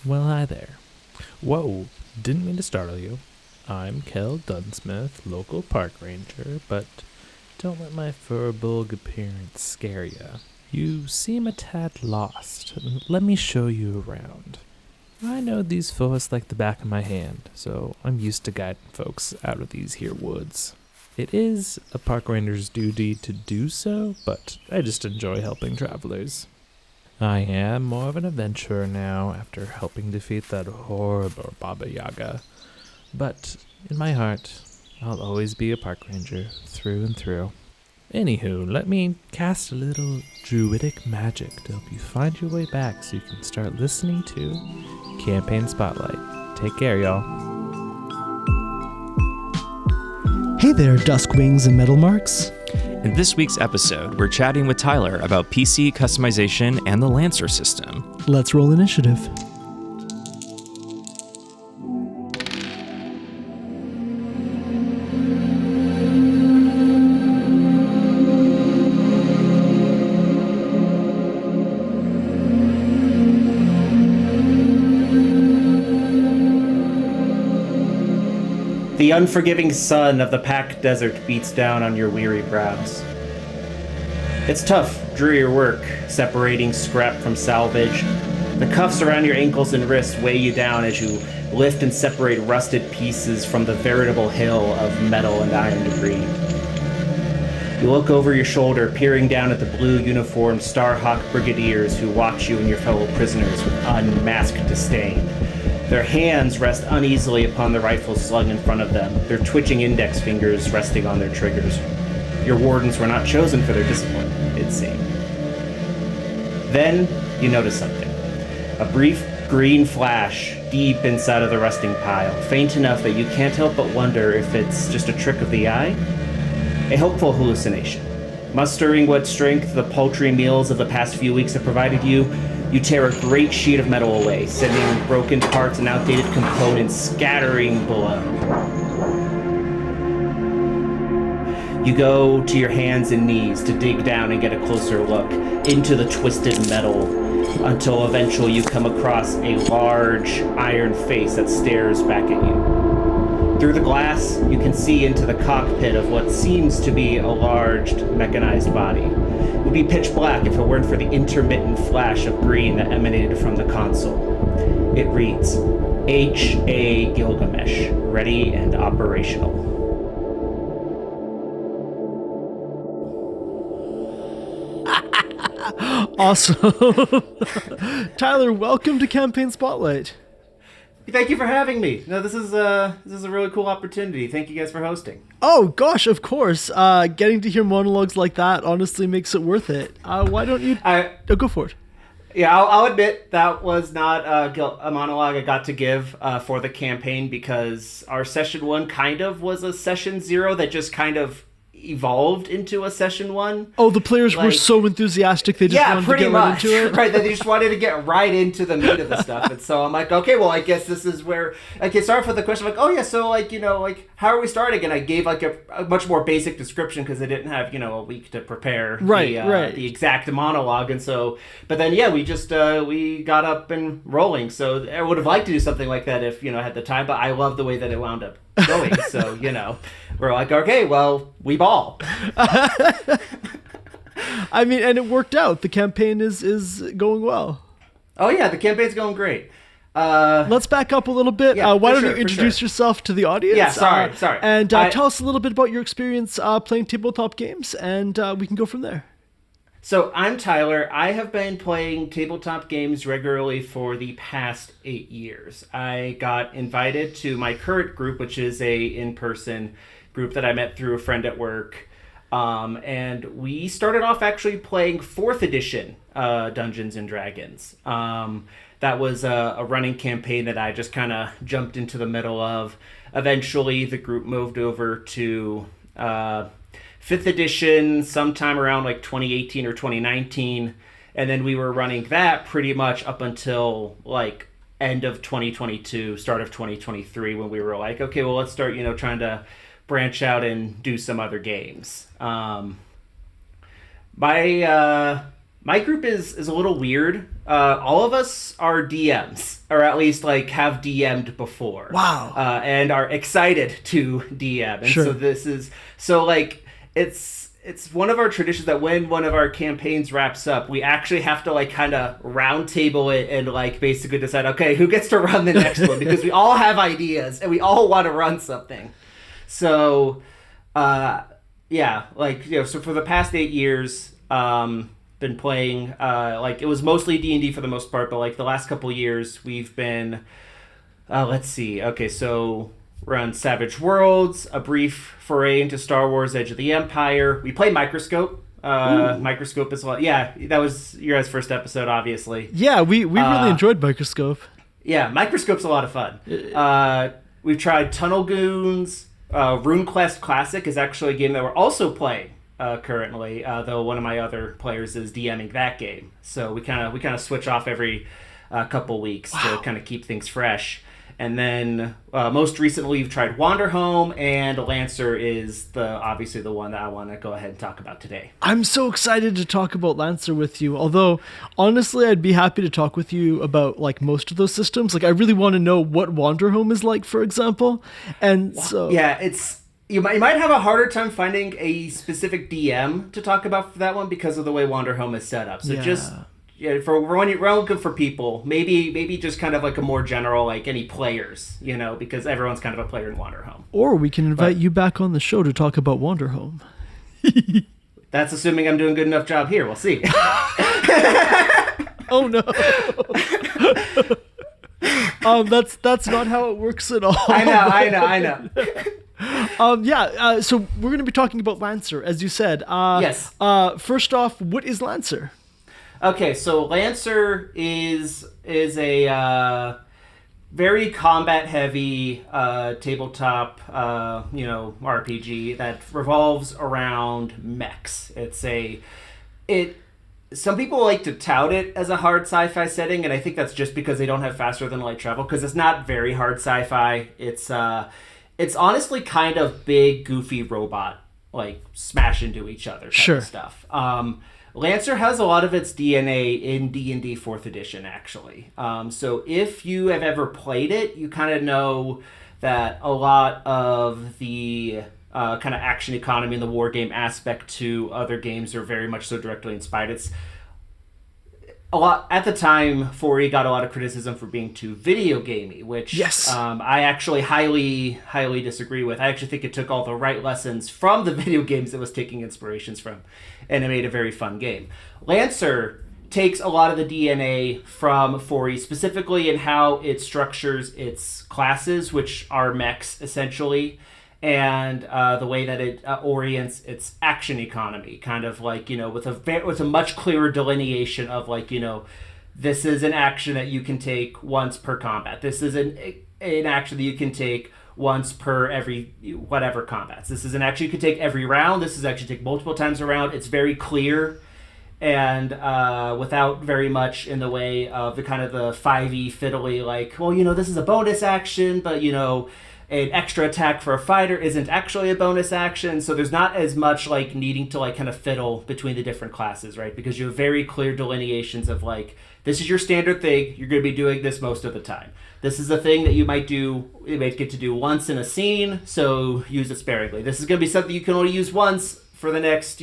Well, hi there. Whoa, didn't mean to startle you. I'm Kel Dunsmith, local park ranger, but don't let my furbolg appearance scare ya. You seem a tad lost. Let me show you around. I know these forests like the back of my hand, so I'm used to guiding folks out of these here woods. It is a park ranger's duty to do so, but I just enjoy helping travelers. I am more of an adventurer now after helping defeat that horrible Baba Yaga. But in my heart, I'll always be a park ranger through and through. Anywho, let me cast a little druidic magic to help you find your way back so you can start listening to Campaign Spotlight. Take care, y'all. Hey there, Duskwings and Metal Marks. In this week's episode, we're chatting with Tyler about PC customization and the Lancer system. Let's roll initiative. The unforgiving sun of the packed desert beats down on your weary brows. It's tough, dreary work, separating scrap from salvage. The cuffs around your ankles and wrists weigh you down as you lift and separate rusted pieces from the veritable hill of metal and iron debris. You look over your shoulder, peering down at the blue-uniformed Starhawk Brigadiers who watch you and your fellow prisoners with unmasked disdain. Their hands rest uneasily upon the rifles slung in front of them, their twitching index fingers resting on their triggers. Your wardens were not chosen for their discipline, it seemed. Then, you notice something. A brief green flash deep inside of the resting pile, faint enough that you can't help but wonder if it's just a trick of the eye? A hopeful hallucination. Mustering what strength the paltry meals of the past few weeks have provided you, you tear a great sheet of metal away, sending broken parts and outdated components scattering below. You go to your hands and knees to dig down and get a closer look into the twisted metal, until eventually you come across a large iron face that stares back at you. Through the glass, you can see into the cockpit of what seems to be a large mechanized body. It would be pitch black if it weren't for the intermittent flash of green that emanated from the console. It reads, H.A. Gilgamesh, ready and operational. Awesome. Tyler, welcome to Campaign Spotlight. Thank you for having me. No, this is a really cool opportunity. Thank you guys for hosting. Oh, gosh, of course. Getting to hear monologues like that honestly makes it worth it. Why don't you... go for it. Yeah, I'll admit that was not a monologue I got to give for the campaign because our session 1 kind of was a session 0 that just kind of evolved into a session 1. Oh, the players were so enthusiastic they just wanted to get right into it? Right, they just wanted to get right into the meat of the stuff. And so I'm like, okay, well, I guess this is where... Okay, sorry for the question. Like, oh, yeah, so, how are we starting? And I gave, a much more basic description because I didn't have, a week to prepare the exact monologue. And so... But then, yeah, we just... we got up and rolling. So I would have liked to do something like that if, I had the time. But I love the way that it wound up going. So, we're like, okay, well, we ball. I mean, and it worked out. The campaign is going well. Oh, yeah, the campaign's going great. Let's back up a little bit. Yeah, why don't you introduce yourself to the audience? Yeah, sorry. And tell us a little bit about your experience playing tabletop games, and we can go from there. So I'm Tyler. I have been playing tabletop games regularly for the past 8 years. I got invited to my current group, which is a in-person group that I met through a friend at work. And we started off actually playing 4th edition Dungeons and Dragons. That was a running campaign that I just kind of jumped into the middle of. Eventually, the group moved over to 5th edition sometime around 2018 or 2019. And then we were running that pretty much up until end of 2022, start of 2023, when we were like, okay, well, let's start, trying to branch out and do some other games. My My group is a little weird. All of us are DMs, or at least like have DM'd before. Wow. And are excited to DM. And Sure. so this is like it's one of our traditions that when one of our campaigns wraps up, we actually have to like kind of round table it and like basically decide, okay, who gets to run the next one, because we all have ideas and we all want to run something. So yeah, like, you know, so for the past 8 years, been playing like it was mostly D&D for the most part, but like the last couple years we've been let's see, okay, so we're on Savage Worlds, a brief foray into Star Wars Edge of the Empire. We play Microscope. Microscope is a lot. Yeah, that was your guys' first episode, obviously. Yeah, we really enjoyed Microscope. Yeah, Microscope's a lot of fun. We've tried Tunnel Goons. RuneQuest Classic is actually a game that we're also playing currently, though one of my other players is DMing that game. So we kind of switch off every couple weeks to kind of keep things fresh. And then most recently we've tried Wanderhome, and Lancer is obviously the one that I want to go ahead and talk about today. I'm so excited to talk about Lancer with you. Although, honestly, I'd be happy to talk with you about like most of those systems. Like, I really want to know what Wanderhome is like, for example. And so yeah, you might have a harder time finding a specific DM to talk about for that one because of the way Wanderhome is set up. So just for when you're looking for people, maybe just kind of like a more general, like any players, you know, because everyone's kind of a player in Wanderhome. Or we can invite you back on the show to talk about Wanderhome. That's assuming I'm doing a good enough job here. We'll see. Oh no. That's not how it works at all. I know. So we're going to be talking about Lancer, as you said. Yes. First off, what is Lancer? Okay, so Lancer is a very combat heavy tabletop RPG that revolves around mechs. Some people like to tout it as a hard sci-fi setting, and I think that's just because they don't have faster than light travel, because it's not very hard sci-fi. It's honestly kind of big, goofy robot, like smash into each other type of stuff. Lancer has a lot of its DNA in D&D 4th edition, actually. So if you have ever played it, you kind of know that a lot of the kind of action economy and the war game aspect to other games are very much so directly inspired. It's a lot at the time. 4E got a lot of criticism for being too video gamey, which I actually highly disagree with. I actually think it took all the right lessons from the video games it was taking inspirations from, and it made a very fun game. Lancer takes a lot of the DNA from 4E, specifically in how it structures its classes, which are mechs essentially, and the way that it orients its action economy, kind of like, you know, with a much clearer delineation of like, you know, this is an action that you can take once per combat. This is an action that you can take once per every whatever combats. This is an action you can take every round. This is actually take multiple times a round. It's very clear, and without very much in the way of the kind of the 5e fiddly, like, well, you know, this is a bonus action, but, you know, an extra attack for a fighter isn't actually a bonus action. So there's not as much like needing to like kind of fiddle between the different classes, right? Because you have very clear delineations of like, this is your standard thing. You're going to be doing this most of the time. This is a thing that you might get to do once in a scene, so use it sparingly. This is going to be something you can only use once for the next,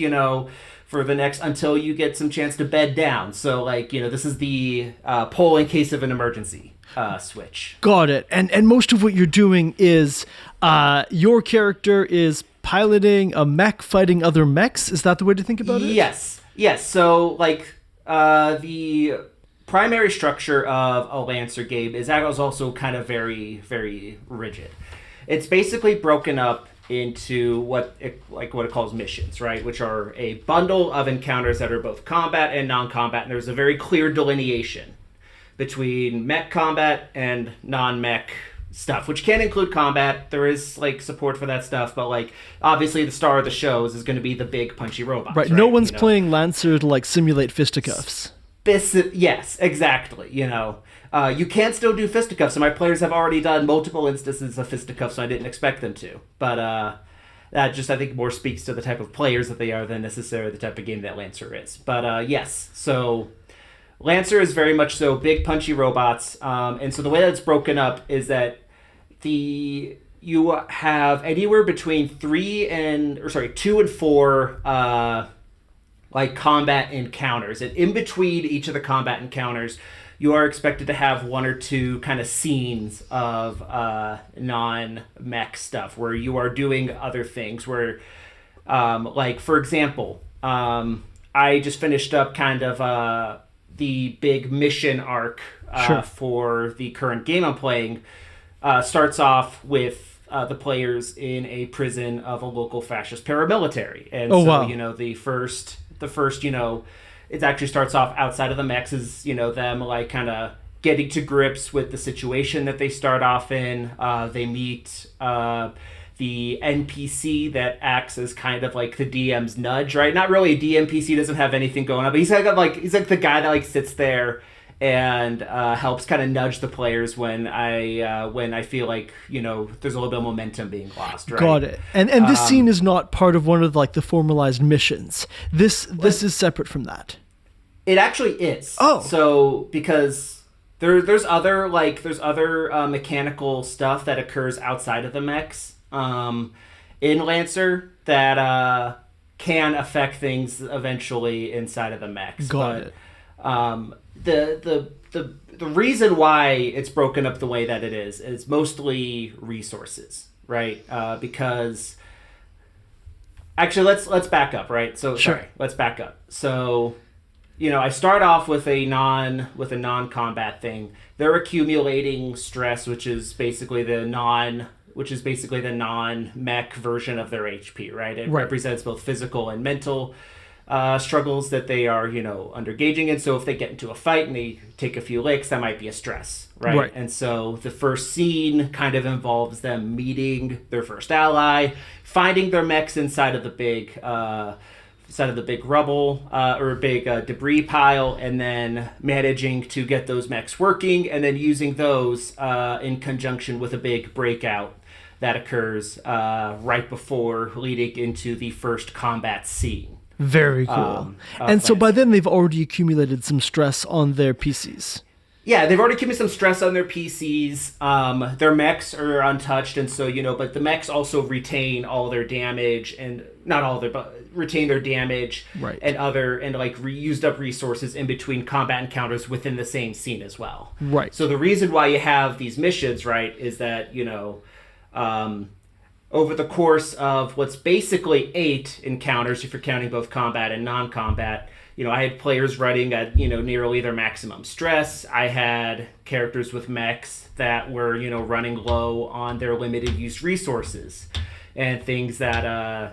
until you get some chance to bed down. So like, you know, this is the pull in case of an emergency switch. Got it. And most of what you're doing is your character is piloting a mech fighting other mechs. Is that the way to think about it? Yes. So like the primary structure of a Lancer game is also kind of very, very rigid. It's basically broken up into what it calls missions, right? Which are a bundle of encounters that are both combat and non-combat, and there's a very clear delineation between mech combat and non-mech stuff, which can include combat. There is like support for that stuff, but like obviously the star of the shows is going to be the big punchy robots. Right. No one's playing Lancer to like simulate fisticuffs. Yes, exactly. You know, you can still do fisticuffs, and my players have already done multiple instances of fisticuffs, so I didn't expect them to. But that just, I think, more speaks to the type of players that they are than necessarily the type of game that Lancer is. But yes, so Lancer is very much so big punchy robots, and so the way that it's broken up is that you have anywhere between 2 and 4 like combat encounters, and in between each of the combat encounters, you are expected to have 1 or 2 kind of scenes of non-mech stuff where you are doing other things. Where, like for example, I just finished up kind of the big mission arc for the current game I'm playing. Starts off with the players in a prison of a local fascist paramilitary, and the first it actually starts off outside of the mechs as them like kind of getting to grips with the situation that they start off in. They meet the NPC that acts as kind of like the DM's nudge, right? Not really a DMPC, doesn't have anything going on, but he's like the guy that like sits there and helps kind of nudge the players when I feel like there's a little bit of momentum being lost. Right? Got it. And this scene is not part of one of like the formalized missions. This is separate from that. It actually is. Oh, so because there's other mechanical stuff that occurs outside of the mechs in Lancer that can affect things eventually inside of the mechs. Got it. The reason why it's broken up the way that it is mostly resources, right? Because actually, let's back up, right? So sure. Sorry, let's back up. So, I start off with a non-combat thing. They're accumulating stress, which is basically the non-mech version of their HP, right? It represents both physical and mental struggles that they are, undergaging in. So if they get into a fight and they take a few licks, that might be a stress, right? And so the first scene kind of involves them meeting their first ally, finding their mechs inside of the big rubble or big debris pile, and then managing to get those mechs working, and then using those in conjunction with a big breakout that occurs right before leading into the first combat scene. Very cool. And so by then they've already accumulated some stress on their PCs. Yeah, they've already accumulated some stress on their PCs. Their mechs are untouched, and so, but the mechs also retain all their damage, and not all their, but retain their damage and used up resources in between combat encounters within the same scene as well. Right. So the reason why you have these missions, right, is that, over the course of what's basically 8 encounters, if you're counting both combat and non-combat, I had players running at, nearly their maximum stress. I had characters with mechs that were, running low on their limited use resources and things that,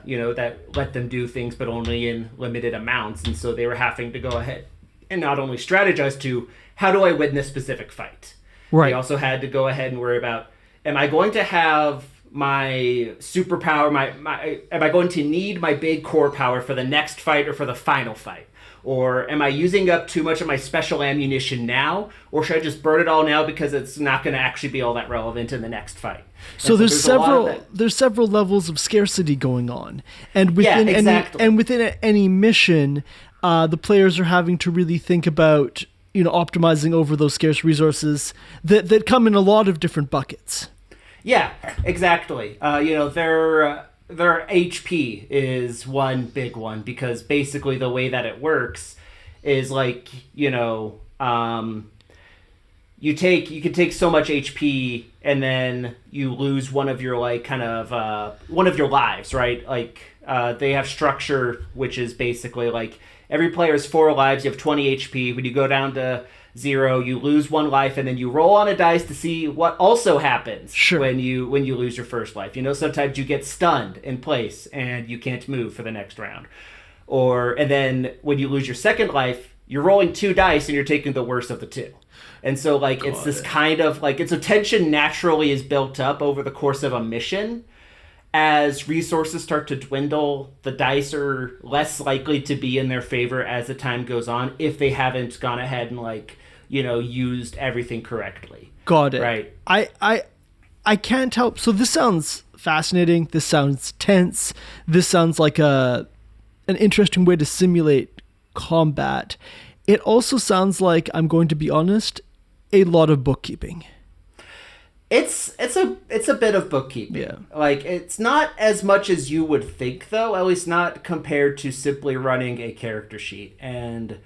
that let them do things, but only in limited amounts. And so they were having to go ahead and not only strategize to, how do I win this specific fight? They also had to go ahead and worry about, am I going to have my superpower, am I going to need my big core power for the next fight or for the final fight? Or am I using up too much of my special ammunition now? Or should I just burn it all now because it's not going to actually be all that relevant in the next fight? So there's several levels of scarcity going on. And within any mission, the players are having to really think about, optimizing over those scarce resources that come in a lot of different buckets. Yeah, exactly. Their HP is one big one, because basically the way that it works is like, you can take so much HP and then you lose one of your one of your lives, right? Like they have structure, which is basically like every player has 4 lives, you have 20 HP. When you go down to 0, you lose 1 life, and then you roll on a dice to see what also happens when you lose your first life. Sometimes you get stunned in place and you can't move for the next round. And then when you lose your second life, you're rolling 2 dice and you're taking the worst of the 2. And so it's this kind of it's a tension naturally is built up over the course of a mission. As resources start to dwindle, the dice are less likely to be in their favor as the time goes on if they haven't gone ahead and used everything correctly. Got it. Right. I can't help. So this sounds fascinating. This sounds tense. This sounds like an interesting way to simulate combat. It also sounds like, I'm going to be honest, a lot of bookkeeping. It's a bit of bookkeeping. Yeah. Like, it's not as much as you would think, though, at least not compared to simply running a character sheet. And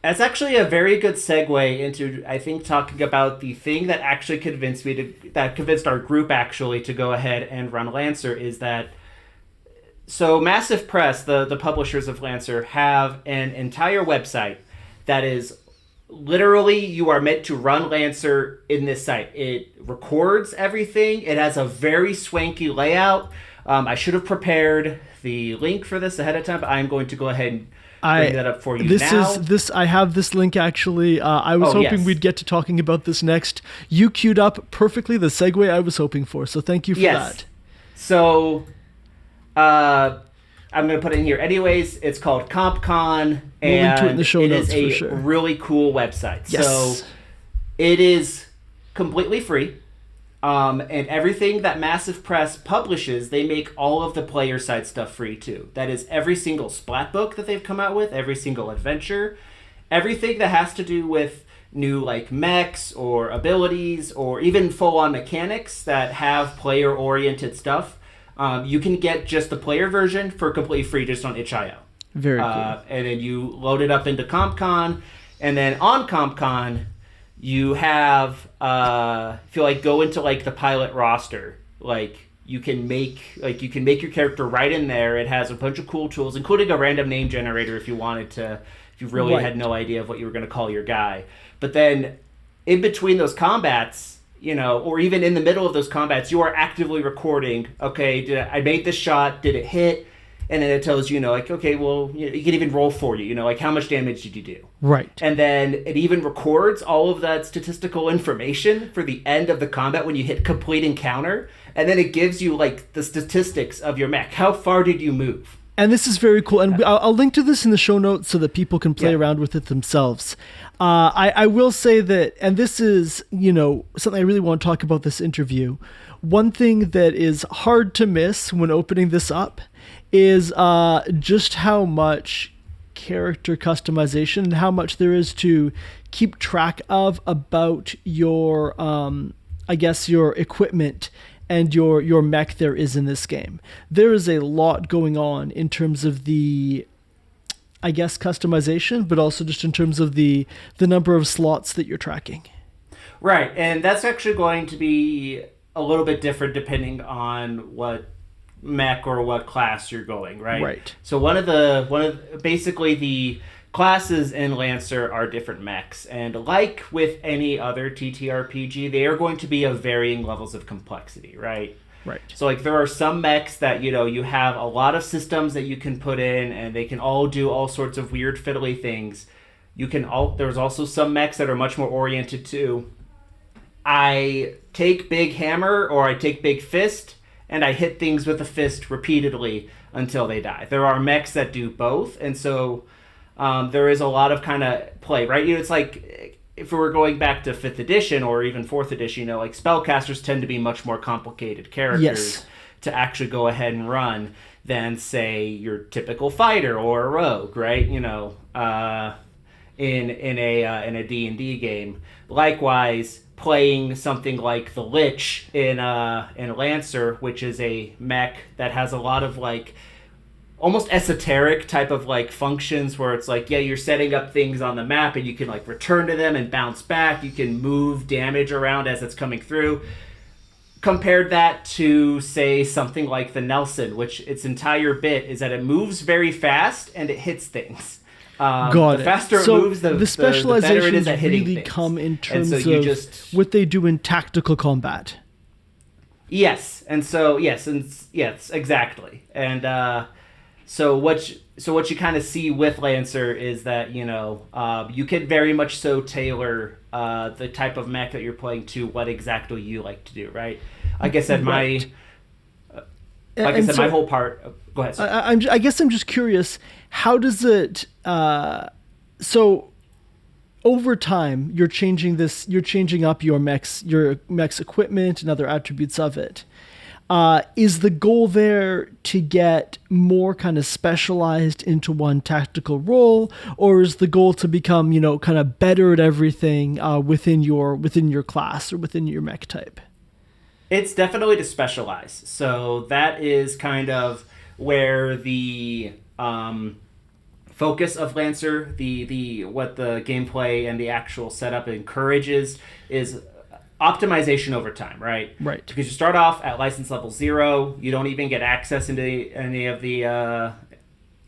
that's actually a very good segue into, I think, talking about the thing that actually convinced our group actually to go ahead and run Lancer, is that, so Massive Press, the publishers of Lancer, have an entire website that is literally, you are meant to run Lancer in this site. It records everything. It has a very swanky layout. I should have prepared the link for this ahead of time, but I'm going to go ahead and bring that up for you now. I have this link actually. I was hoping we'd get to talking about this next. You queued up perfectly the segue I was hoping for, so thank you for that. So, I'm going to put it in here anyways. It's called CompCon, and link to it in the show notes, it is for sure. Really cool website. Yes. So it is completely free, and everything that Massive Press publishes, they make all of the player side stuff free too. That is every single splat book that they've come out with, every single adventure, everything that has to do with new like mechs or abilities or even full-on mechanics that have player-oriented stuff. You can get just the player version for completely free just on itch.io. Very cool. And then you load it up into CompCon, and then on CompCon, you have if you like go into like the pilot roster, like you can make your character right in there. It has a bunch of cool tools, including a random name generator if you wanted to, if you really had no idea of what you were going to call your guy. But then in between those combats, or even in the middle of those combats, you are actively recording, okay, I made this shot, did it hit? And then it tells you, like, okay, well, you can even roll for you, like, how much damage did you do? Right. And then it even records all of that statistical information for the end of the combat when you hit complete encounter. And then it gives you, like, the statistics of your mech. How far did you move? And this is very cool. And I'll link to this in the show notes so that people can play around with it themselves. I will say that, and this is, something I really want to talk about this interview. One thing that is hard to miss when opening this up is just how much character customization and how much there is to keep track of about your, your equipment and your mech there is in this game. There is a lot going on in terms of the, customization, but also just in terms of the number of slots that you're tracking. Right, and that's actually going to be a little bit different depending on what mech or what class you're going, right? Right. So basically the classes in Lancer are different mechs, and like with any other TTRPG, they are going to be of varying levels of complexity, right? Right. So like there are some mechs that you have a lot of systems that you can put in, and they can all do all sorts of weird fiddly things. There's also some mechs that are much more oriented to, I take big hammer or I take big fist and I hit things with a fist repeatedly until they die. There are mechs that do both, and so there is a lot of kind of play, right? It's like if we were going back to 5th edition or even 4th edition, like spellcasters tend to be much more complicated characters to actually go ahead and run than, say, your typical fighter or a rogue, right? In a D&D game. Likewise, playing something like the Lich in Lancer, which is a mech that has a lot of like almost esoteric type of like functions where it's like, you're setting up things on the map and you can like return to them and bounce back. You can move damage around as it's coming through. Compared that to, say, something like the Nelson, which its entire bit is that it moves very fast and it hits things. The faster it moves, the specializations better it is at hitting really things. come in terms so of what they do in tactical combat. Yes, exactly. And so what you kind of see with Lancer is that you can very much so tailor the type of mech that you're playing to what exactly you like to do, right? Like I said, my whole part. Go ahead. I guess I'm just curious. How does it? So over time, you're changing up your mech's equipment and other attributes of it. Is the goal there to get more kind of specialized into one tactical role, or is the goal to become, kind of better at everything within your class or within your mech type? It's definitely to specialize. So that is kind of where the focus of Lancer, the what the gameplay and the actual setup encourages is optimization over time, right? Right. Because you start off at license level 0, you don't even get access into any of the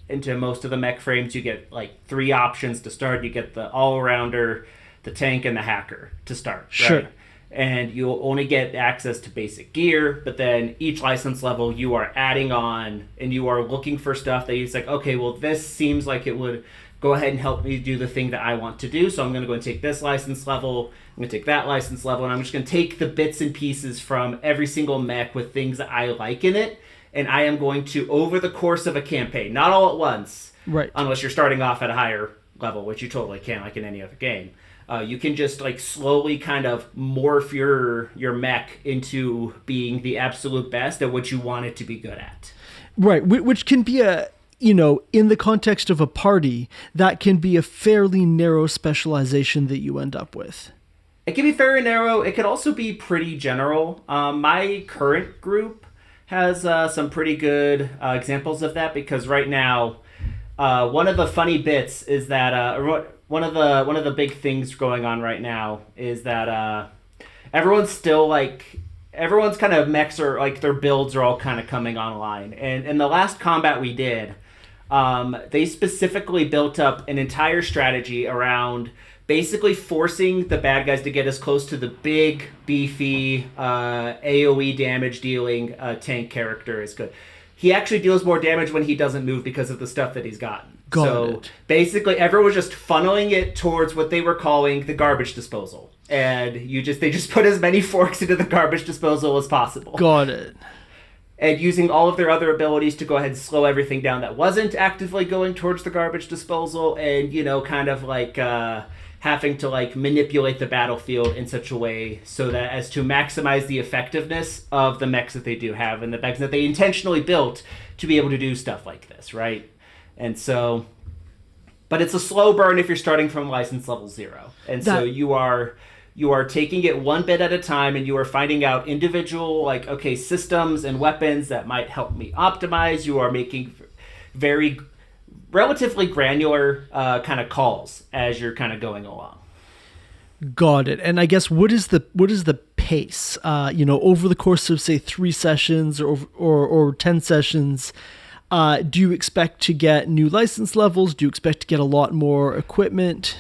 into most of the mech frames. You get like 3 options to start. You get the all-rounder, the tank, and the hacker to start. Sure. Right? And you'll only get access to basic gear, but then each license level you are adding on and you are looking for stuff that you're like, okay, well, this seems like it would go ahead and help me do the thing that I want to do. So I'm going to go and take this license level. I'm going to take that license level, and I'm just going to take the bits and pieces from every single mech with things that I like in it. And I am going to, over the course of a campaign, not all at once, right? Unless you're starting off at a higher level, which you totally can, like in any other game. You can just like slowly kind of morph your mech into being the absolute best at what you want it to be good at. Right, which can be in the context of a party, that can be a fairly narrow specialization that you end up with. It can be very narrow. It could also be pretty general. My current group has some pretty good examples of that, because right now, one of the funny bits is that one of the big things going on right now is that everyone's kind of mechs are like their builds are all kind of coming online. And in the last combat we did, they specifically built up an entire strategy around basically forcing the bad guys to get as close to the big, beefy, AoE damage dealing tank character as good. He actually deals more damage when he doesn't move because of the stuff that he's gotten. So basically everyone was just funneling it towards what they were calling the garbage disposal. And they just put as many forks into the garbage disposal as possible. Got it. And using all of their other abilities to go ahead and slow everything down that wasn't actively going towards the garbage disposal, and, kind of like having to like manipulate the battlefield in such a way so that as to maximize the effectiveness of the mechs that they do have and the mechs that they intentionally built to be able to do stuff like this, right? And so, but it's a slow burn if you're starting from license level 0. And so you are taking it one bit at a time, and you are finding out individual, like, okay, systems and weapons that might help me optimize. You are making very relatively granular kind of calls as you're kind of going along. Got it. And I guess what is the pace? Over the course of say 3 sessions or 10 sessions, do you expect to get new license levels? Do you expect to get a lot more equipment?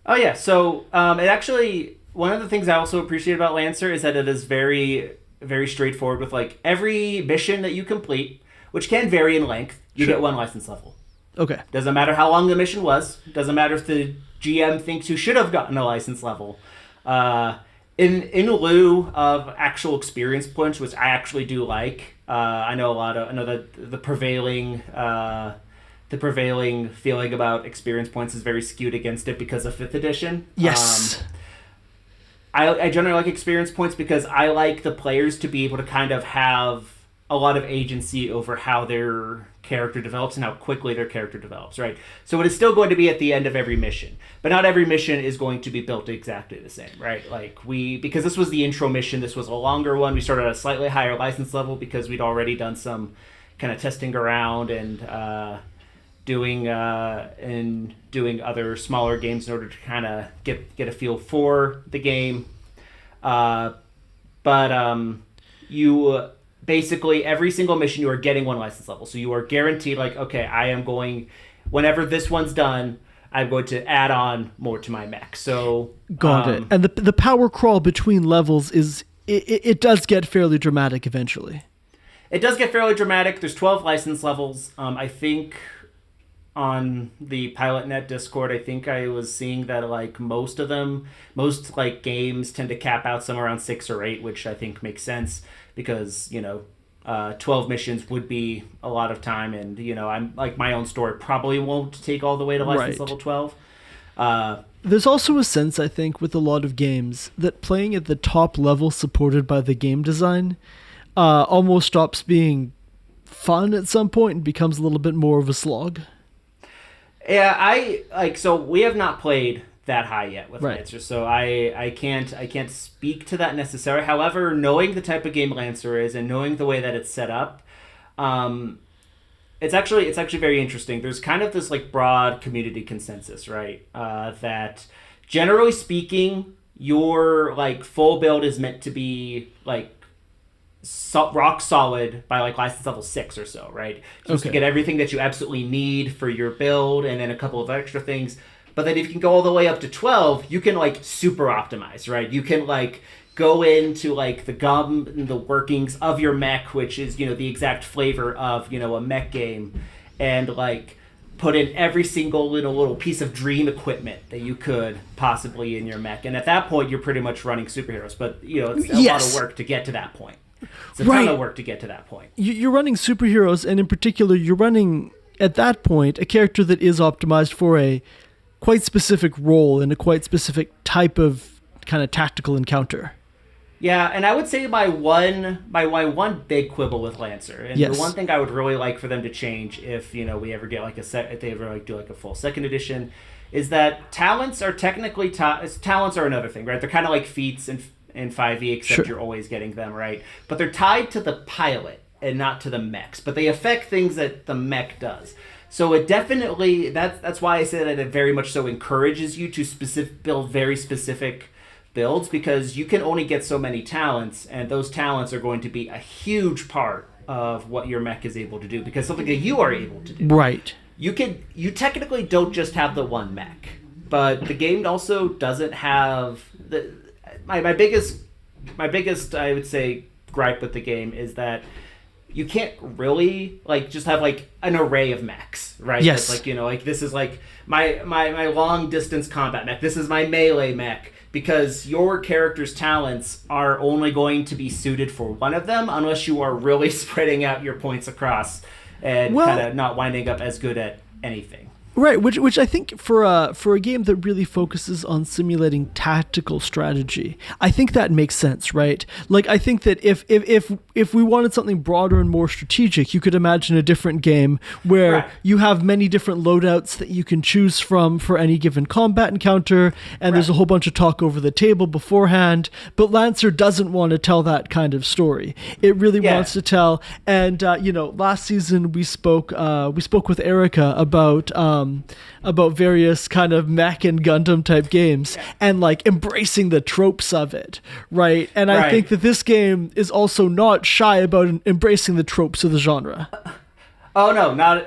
Oh yeah. So it actually, one of the things I also appreciate about Lancer is that it is very, very straightforward with like every mission that you complete, which can vary in length, you get 1 license level. Okay. Doesn't matter how long the mission was. Doesn't matter if the GM thinks you should have gotten a license level. In lieu of actual experience points, which I actually do like. I know the prevailing feeling about experience points is very skewed against it because of 5th edition. Yes. I generally like experience points because I like the players to be able to kind of have a lot of agency over how their character develops and how quickly their character develops, right? So it is still going to be at the end of every mission, but not every mission is going to be built exactly the same, right? Like because this was the intro mission, this was a longer one. We started at a slightly higher license level because we'd already done some kind of testing around and doing other smaller games in order to kind of get a feel for the game. You basically every single mission you are getting 1 license level, so you are guaranteed like, okay, I am going, whenever this one's done, I'm going to add on more to my mech. So got it. And the power crawl between levels it does get fairly dramatic eventually. It does get fairly dramatic. There's 12 license levels. I think on the PilotNet Discord, I think I was seeing that like most like games tend to cap out somewhere around 6 or 8, which I think makes sense because 12 missions would be a lot of time, and I'm like my own story probably won't take all the way to license level 12. There's also a sense, I think, with a lot of games that playing at the top level supported by the game design almost stops being fun at some point and becomes a little bit more of a slog. Yeah, so we have not played that high yet with Right. Lancer, so I can't speak to that necessarily. However, knowing the type of game Lancer is and knowing the way that it's set up, it's actually very interesting. There's kind of this like broad community consensus, right? That generally speaking, your like full build is meant to be like rock solid by like license level 6 or so, right? Just to get everything that you absolutely need for your build and then a couple of extra things. But then if you can go all the way up to 12, you can like super optimize, right? You can like go into like the gum and the workings of your mech, which is, the exact flavor of, a mech game, and like put in every single little piece of dream equipment that you could possibly in your mech. And at that point, you're pretty much running superheroes. But, it's a lot of work to get to that point. It's a ton of work to get to that point. You're running superheroes, and in particular, you're running, at that point, a character that is optimized for a quite specific role and a quite specific type of kind of tactical encounter. Yeah, and I would say my one big quibble with Lancer, and the one thing I would really like for them to change if we ever get like if they ever like do like a full second edition, is that talents are technically talents are another thing, right? They're kind of like feats in 5e, except you're always getting them, right? But they're tied to the pilot and not to the mechs, but they affect things that the mech does. So it definitely that's why I say that it very much so encourages you to build very specific builds, because you can only get so many talents, and those talents are going to be a huge part of what your mech is able to do, because something that you are able to do. Right. You technically don't just have the one mech, but the game also doesn't have my biggest I would say gripe with the game is that you can't really like just have like an array of mechs, right? Yes. That's like, like this is like my long distance combat mech. This is my melee mech. Because your character's talents are only going to be suited for one of them, unless you are really spreading out your points across and kind of not winding up as good at anything. Right, which I think for a game that really focuses on simulating tactical strategy, I think that makes sense, right? Like, I think that if we wanted something broader and more strategic, you could imagine a different game where you have many different loadouts that you can choose from for any given combat encounter, and there's a whole bunch of talk over the table beforehand. But Lancer doesn't want to tell that kind of story. It really wants to tell. And last season we spoke with Erica about various kind of mech and Gundam type games and like embracing the tropes of it, right? And I think that this game is also not shy about embracing the tropes of the genre. Oh no, not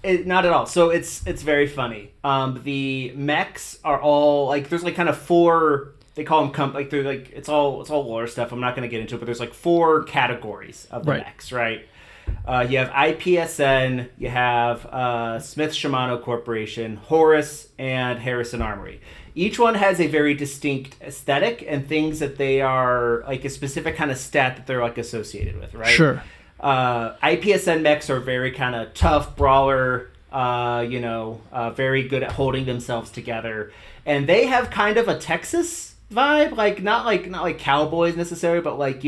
at all. So it's very funny. The mechs are all like there's like kind of four. They call them they're like it's all lore stuff. I'm not going to get into it, but there's like 4 categories of the mechs, right? You have IPSN, you have Smith Shimano Corporation, Horus, and Harrison Armory. Each one has a very distinct aesthetic and things that they are like a specific kind of stat that they're like associated with, right? Sure. IPSN mechs are very kind of tough brawler, very good at holding themselves together, and they have kind of a Texas vibe, like not like cowboys necessarily, but like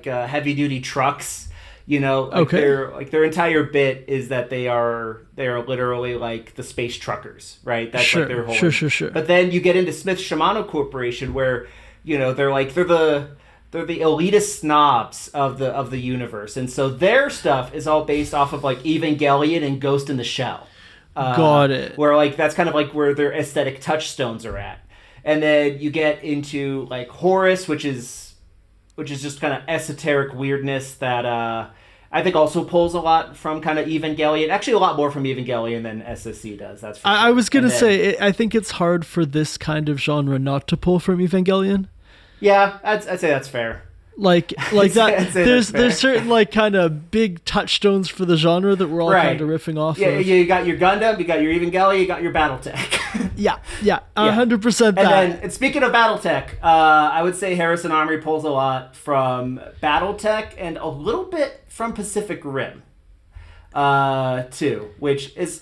heavy duty trucks. Their entire bit is that they are literally like the space truckers, right? That's like their whole. Sure. But then you get into Smith Shimano Corporation, where they're the elitist snobs of the universe, and so their stuff is all based off of like Evangelion and Ghost in the Shell. Got it. Where like that's kind of like where their aesthetic touchstones are at, and then you get into like Horus, which is just kind of esoteric weirdness that I think also pulls a lot from kind of Evangelion. Actually, a lot more from Evangelion than SSC does. That's for sure. I was going to say, I think it's hard for this kind of genre not to pull from Evangelion. Yeah, I'd say that's fair. Like that. There's certain like kind of big touchstones for the genre that we're all kind of riffing off. Yeah, of. You got your Gundam, you got your Evangelion, you got your BattleTech. yeah, 100% that. And speaking of BattleTech, I would say Harrison Armory pulls a lot from BattleTech and a little bit from Pacific Rim, too, which is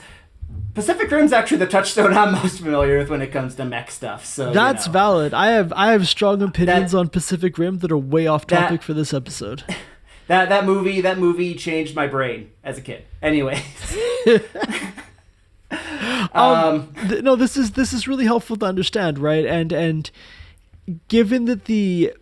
Pacific Rim's actually the touchstone I'm most familiar with when it comes to mech stuff. So that's valid. I have strong opinions on Pacific Rim that are way off topic for this episode. That movie changed my brain as a kid. Anyways. No, this is really helpful to understand, right? And given that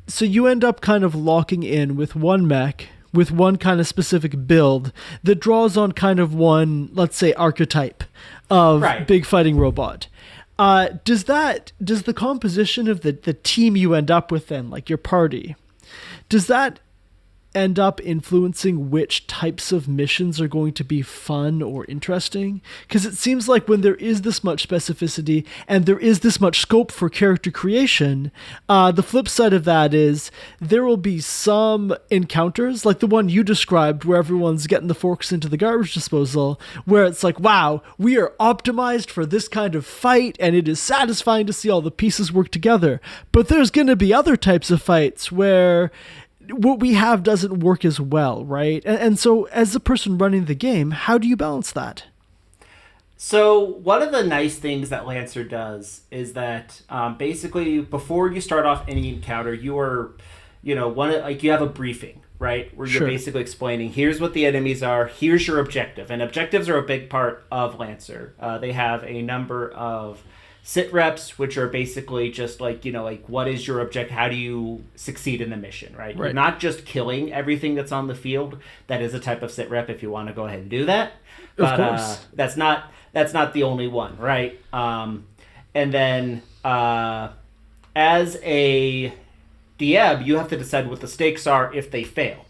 so you end up kind of locking in with one mech with one kind of specific build that draws on kind of one, let's say, archetype of big fighting robot. Does the composition of the team you end up with then, like your party, does that end up influencing which types of missions are going to be fun or interesting? Because it seems like when there is this much specificity and there is this much scope for character creation, the flip side of that is there will be some encounters like the one you described where everyone's getting the forks into the garbage disposal, where it's like, wow, we are optimized for this kind of fight and it is satisfying to see all the pieces work together. But there's going to be other types of fights where what we have doesn't work as well, right? And so as the person running the game, how do you balance that? So one of the nice things that Lancer does is that basically before you start off any encounter, you are, you have a briefing, right? Where you're basically explaining, here's what the enemies are, here's your objective. And objectives are a big part of Lancer. They have a number of sit reps, which are basically just like, what is your objective? How do you succeed in the mission, right? You're not just killing everything that's on the field. That is a type of sit rep if you want to go ahead and do that. But of course. That's not the only one, right? And then as a DM, you have to decide what the stakes are if they fail.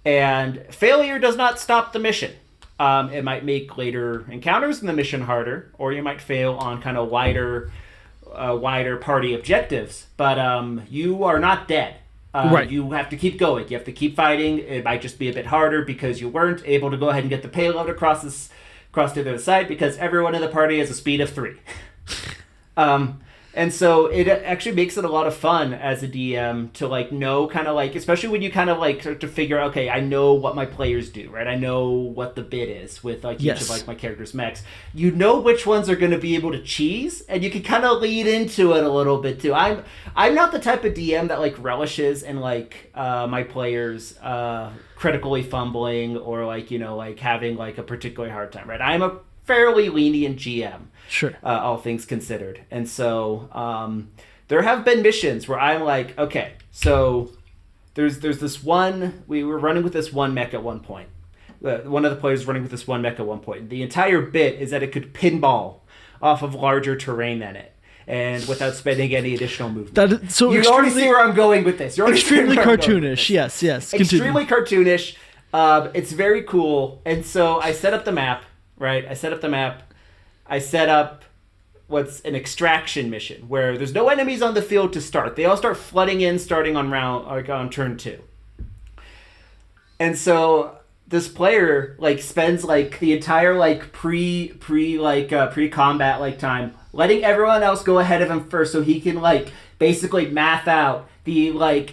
And failure does not stop the mission. It might make later encounters in the mission harder, or you might fail on kind of wider party objectives. But you are not dead. You have to keep going. You have to keep fighting. It might just be a bit harder because you weren't able to go ahead and get the payload across to the other side because everyone in the party has a speed of 3. And so it actually makes it a lot of fun as a DM to know especially when you start to figure, okay, I know what my players do, right? I know what the bid is with each of my characters' mechs. You know which ones are going to be able to cheese, and you can kind of lead into it a little bit too. I'm not the type of DM that relishes in my players critically fumbling or having a particularly hard time, right? I'm a fairly lenient GM. Sure. All things considered. And so there have been missions where I'm like, okay, so there's this one, we were running with this one mech at one point. One of the players running with this one mech at one point. The entire bit is that it could pinball off of larger terrain than it, and without spending any additional movement. So you already see where I'm going with this. You're extremely cartoonish. Yes. Extremely cartoonish. It's very cool. And so I set up the map, right? I set up what's an extraction mission where there's no enemies on the field to start. They all start flooding in starting on turn 2. And so this player spends the entire pre-combat time letting everyone else go ahead of him first so he can basically math out the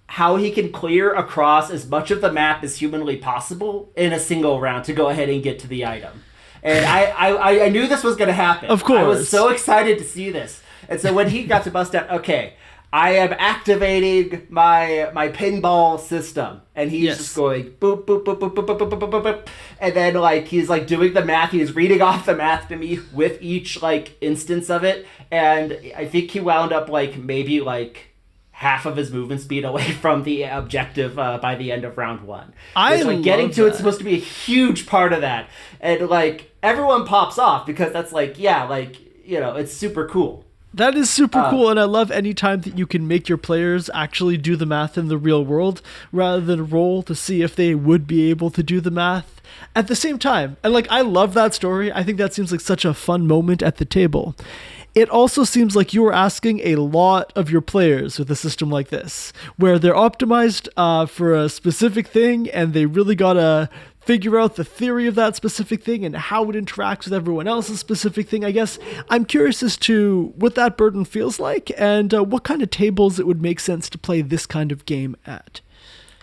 how he can clear across as much of the map as humanly possible in a single round to go ahead and get to the item. And I knew this was going to happen. Of course. I was so excited to see this. And so when he got to bust out, okay, I am activating my pinball system. And he's just going boop, boop, boop, boop, boop, boop, boop, boop, boop, boop. And then he's doing the math. He's reading off the math to me with each instance of it. And I think he wound up maybe half of his movement speed away from the objective by the end of round 1. Getting to it's supposed to be a huge part of that. And everyone pops off because that's it's super cool. That is super cool, and I love any time that you can make your players actually do the math in the real world rather than roll to see if they would be able to do the math at the same time. And I love that story. I think that seems like such a fun moment at the table. It also seems like you are asking a lot of your players with a system like this, where they're optimized for a specific thing, and they really gotta figure out the theory of that specific thing and how it interacts with everyone else's specific thing. I guess I'm curious as to what that burden feels like and what kind of tables it would make sense to play this kind of game at.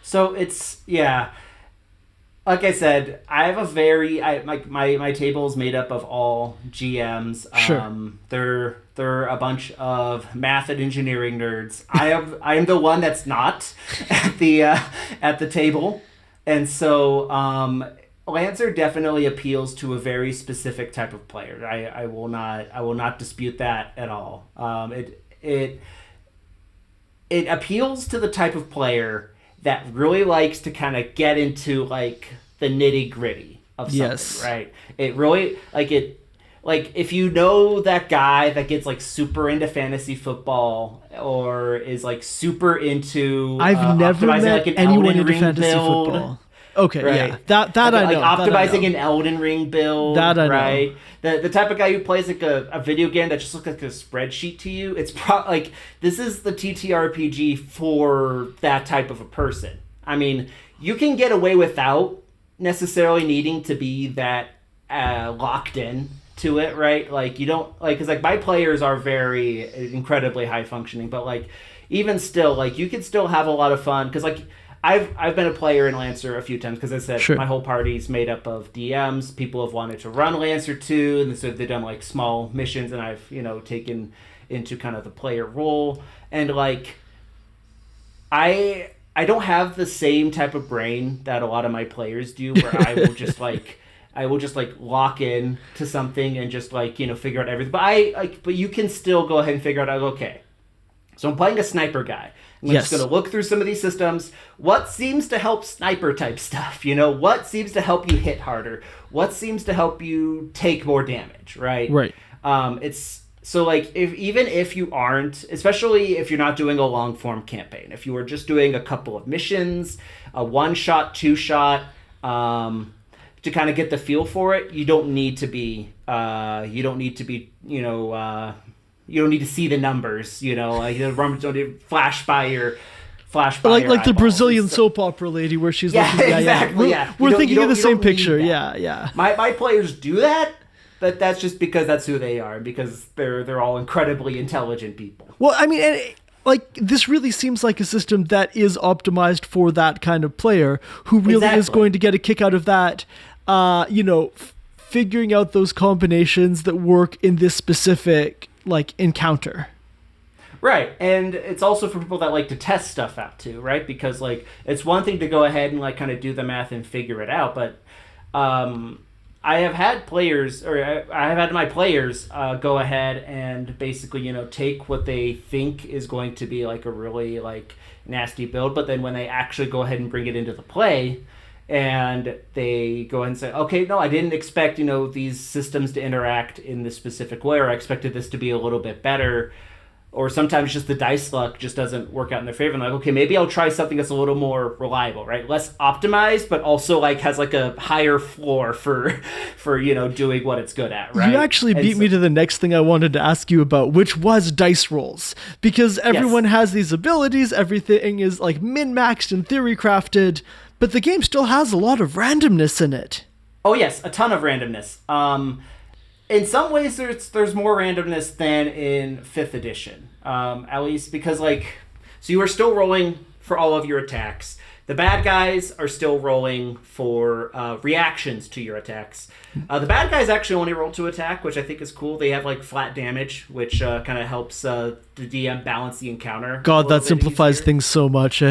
So it's, like I said, I have a very my table is made up of all GMs. Sure. They're a bunch of math and engineering nerds. I am the one that's not at the table, and so Lancer definitely appeals to a very specific type of player. I will not dispute that at all. It appeals to the type of player that really likes to kind of get into like the nitty gritty of something, yes. right? It really like if you know that guy that gets like super into fantasy football or is like super into I've never met like an anyone Elden into Ring fantasy build. football. Okay, right. yeah, that I know. Like optimizing an Elden Ring build, that I right? know. The type of guy who plays like a video game that just looks like a spreadsheet to you. It's like this is the TTRPG for that type of a person. I mean, you can get away without necessarily needing to be that locked in to it, right? Like you don't like because like my players are very incredibly high functioning, but like even still, like you can still have a lot of fun because like. I've been a player in Lancer a few times because I said sure. my whole party's made up of DMs. People have wanted to run Lancer too, and so they've done like small missions, and I've taken into kind of the player role. And like, I don't have the same type of brain that a lot of my players do, where I will just like lock in to something and just like figure out everything. But you can still go ahead and figure out okay. So I'm playing a sniper guy. I'm just going to look through some of these systems. What seems to help sniper type stuff? What seems to help you hit harder? What seems to help you take more damage? Right. Right. It's so like if you aren't, especially if you're not doing a long form campaign, if you are just doing a couple of missions, a 1-shot, 2-shot, to kind of get the feel for it, you don't need to be you don't need to see the numbers, like the numbers don't need to flash by your like the Brazilian soap opera lady where she's exactly. We're thinking of the same picture. Yeah. My players do that, but that's just because that's who they are, because they're all incredibly intelligent people. Well, I mean, like this really seems like a system that is optimized for that kind of player who really is going to get a kick out of that. Figuring out those combinations that work in this specific like encounter. Right. And it's also for people that like to test stuff out too, right? Because like it's one thing to go ahead and like kind of do the math and figure it out, but I have had my players go ahead and basically, take what they think is going to be like a really like nasty build, but then when they actually go ahead and bring it into the play, and they go ahead and say, okay, no, I didn't expect, these systems to interact in this specific way, or I expected this to be a little bit better. Or sometimes just the dice luck just doesn't work out in their favor. And like, okay, maybe I'll try something that's a little more reliable, right? Less optimized, but also like has like a higher floor for doing what it's good at, right? You actually beat me to the next thing I wanted to ask you about, which was dice rolls. Because everyone has these abilities, everything is like min-maxed and theory crafted, but the game still has a lot of randomness in it. Oh yes, a ton of randomness. In some ways, there's more randomness than in 5th edition, at least because so you are still rolling for all of your attacks. The bad guys are still rolling for reactions to your attacks. The bad guys actually only roll to attack, which I think is cool. They have like flat damage, which kind of helps the DM balance the encounter. God, that simplifies things so much.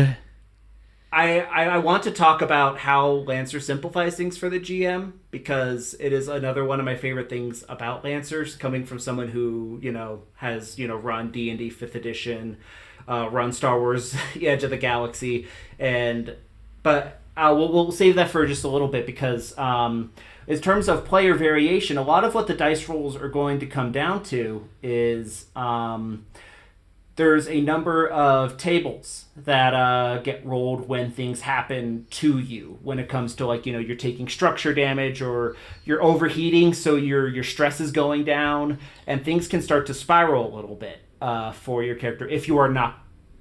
I want to talk about how Lancer simplifies things for the GM, because it is another one of my favorite things about Lancers, coming from someone who, has, run D&D 5th edition, run Star Wars Edge of the Galaxy, but we'll save that for just a little bit, because in terms of player variation, a lot of what the dice rolls are going to come down to is there's a number of tables that get rolled when things happen to you, when it comes to you're taking structure damage or you're overheating, so your stress is going down, and things can start to spiral a little bit for your character if you are not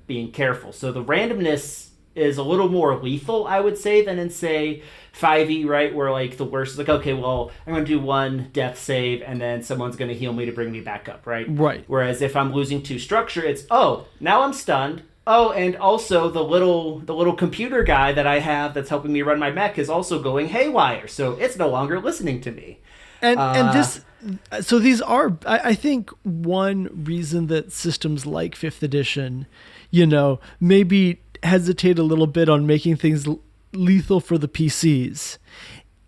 being careful. So the randomness is a little more lethal, I would say, than in, say, 5e, right? Where, the worst is okay, well, I'm going to do one death save, and then someone's going to heal me to bring me back up, right? Right. Whereas if I'm losing 2 structure, it's, oh, now I'm stunned, Oh, and also the little computer guy that I have that's helping me run my mech is also going haywire, so it's no longer listening to me. And this, so these are, I think, one reason that systems like 5th edition, maybe hesitate a little bit on making things lethal for the PCs,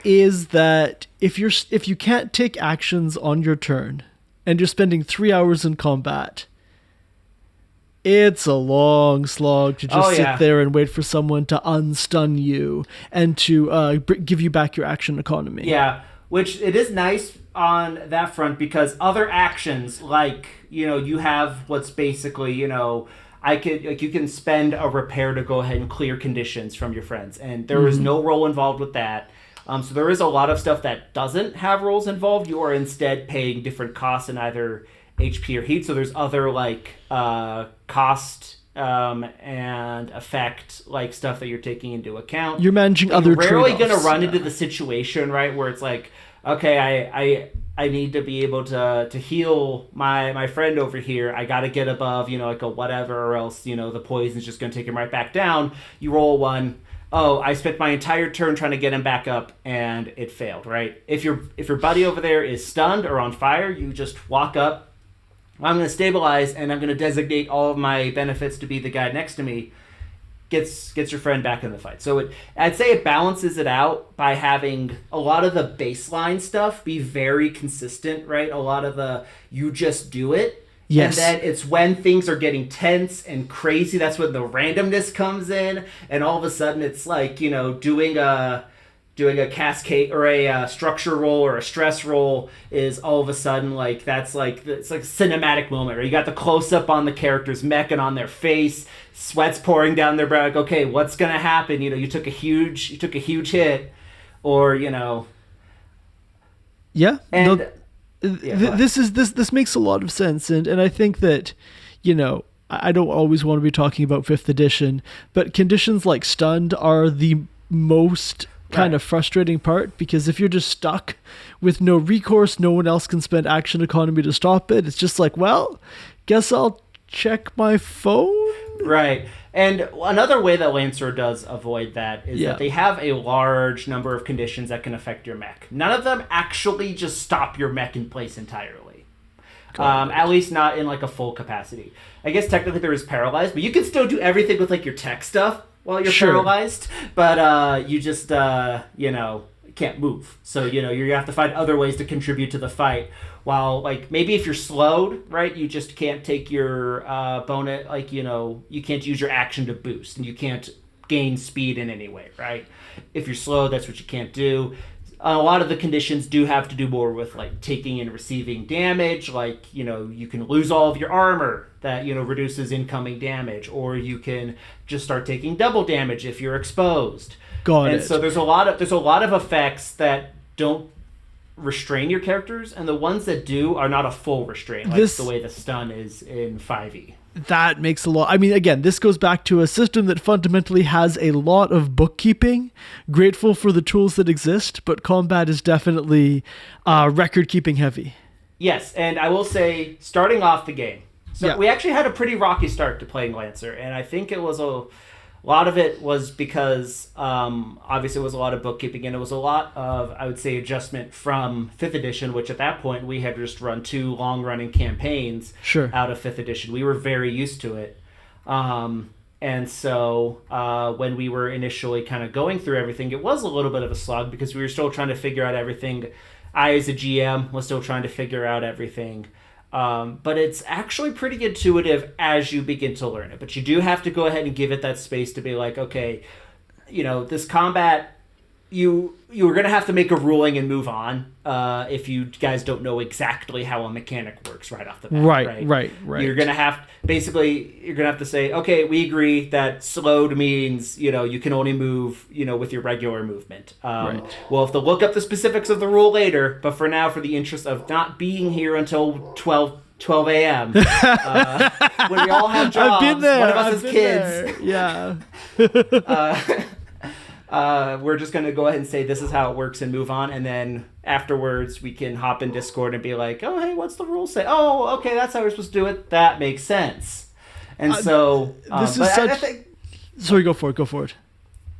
is that if you can't take actions on your turn, and you're spending 3 hours in combat, it's a long slog to just sit there and wait for someone to unstun you and to give you back your action economy. Yeah, which it is nice on that front because other actions, like, you have what's basically, you can spend a repair to go ahead and clear conditions from your friends, and there is no role involved with that. So there is a lot of stuff that doesn't have roles involved. You are instead paying different costs in either HP or heat. So there's other cost and effect stuff that you're taking into account. You're managing other trade-offs. You're rarely going to run into the situation, right, where it's like, okay, I need to be able to heal my friend over here. I got to get above, a whatever, or else, the poison's just going to take him right back down. You roll one. Oh, I spent my entire turn trying to get him back up, and it failed, right? If your buddy over there is stunned or on fire, you just walk up. I'm going to stabilize, and I'm going to designate all of my benefits to be the guy next to me. Gets your friend back in the fight. So I'd say it balances it out by having a lot of the baseline stuff be very consistent, right? A lot of the you just do it. Yes. And then it's when things are getting tense and crazy, that's when the randomness comes in, and all of a sudden it's like, doing a cascade or a structure roll or a stress roll is all of a sudden it's like a cinematic moment, or you got the close up on the character's mech and on their face, sweat's pouring down their brow, like, okay, what's gonna happen? You took a huge hit, or yeah. And no, this makes a lot of sense, and I think that I don't always want to be talking about 5th edition, but conditions like stunned are the most kind of frustrating part, because if you're just stuck with no recourse, no one else can spend action economy to stop it. It's just like, well, guess I'll check my phone. Right. And another way that Lancer does avoid that is that they have a large number of conditions that can affect your mech. None of them actually just stop your mech in place entirely. At least not in a full capacity. I guess technically there is paralyzed, but you can still do everything with your tech stuff while you're paralyzed, but you just can't move. So you have to find other ways to contribute to the fight. While maybe if you're slowed, right, you just can't take your bonus, you can't use your action to boost, and you can't gain speed in any way, right? If you're slow, that's what you can't do. A lot of the conditions do have to do more with taking and receiving damage. You can lose all of your armor that reduces incoming damage, or you can just start taking double damage if you're exposed. Got it. And so there's a lot of effects that don't restrain your characters, and the ones that do are not a full restraint, the way the stun is in 5e. That makes a lot. I mean, again, this goes back to a system that fundamentally has a lot of bookkeeping. Grateful for the tools that exist, but combat is definitely record-keeping heavy. Yes, and I will say, starting off the game, we actually had a pretty rocky start to playing Lancer, and I think it was a lot of it was because obviously it was a lot of bookkeeping, and it was a lot of, I would say, adjustment from 5th edition, which at that point we had just run 2 long-running campaigns out of 5th edition. We were very used to it. And so when we were initially kind of going through everything, it was a little bit of a slog because we were still trying to figure out everything. I, as a GM, was still trying to figure out everything. But it's actually pretty intuitive as you begin to learn it. But you do have to go ahead and give it that space to be like, okay, this combat, you're going to have to make a ruling and move on if you guys don't know exactly how a mechanic works right off the bat. Right. You're going to have to say, okay, we agree that slowed means, you can only move, with your regular movement. We'll have to look up the specifics of the rule later, but for now, for the interest of not being here until 12 a.m. When we all have jobs, I've been there. One of us is kids. There. Yeah. We're just going to go ahead and say this is how it works and move on. And then afterwards, we can hop in Discord and be like, oh, hey, what's the rule say? Oh, okay, that's how we're supposed to do it. That makes sense. And so this is such. Sorry, go for it.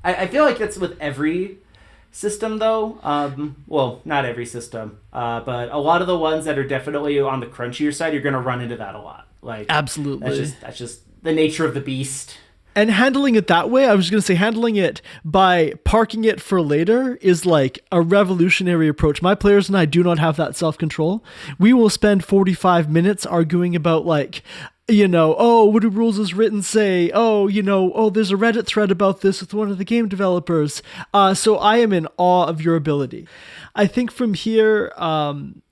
I feel like that's with every system, though. Well, not every system, but a lot of the ones that are definitely on the crunchier side, you're going to run into that a lot. Like, absolutely, that's just the nature of the beast. And handling it that way, I was going to say handling it by parking it for later is like a revolutionary approach. My players and I do not have that self-control. We will spend 45 minutes arguing about like, what do rules as written say? There's a Reddit thread about this with one of the game developers. So I am in awe of your ability. I think from here,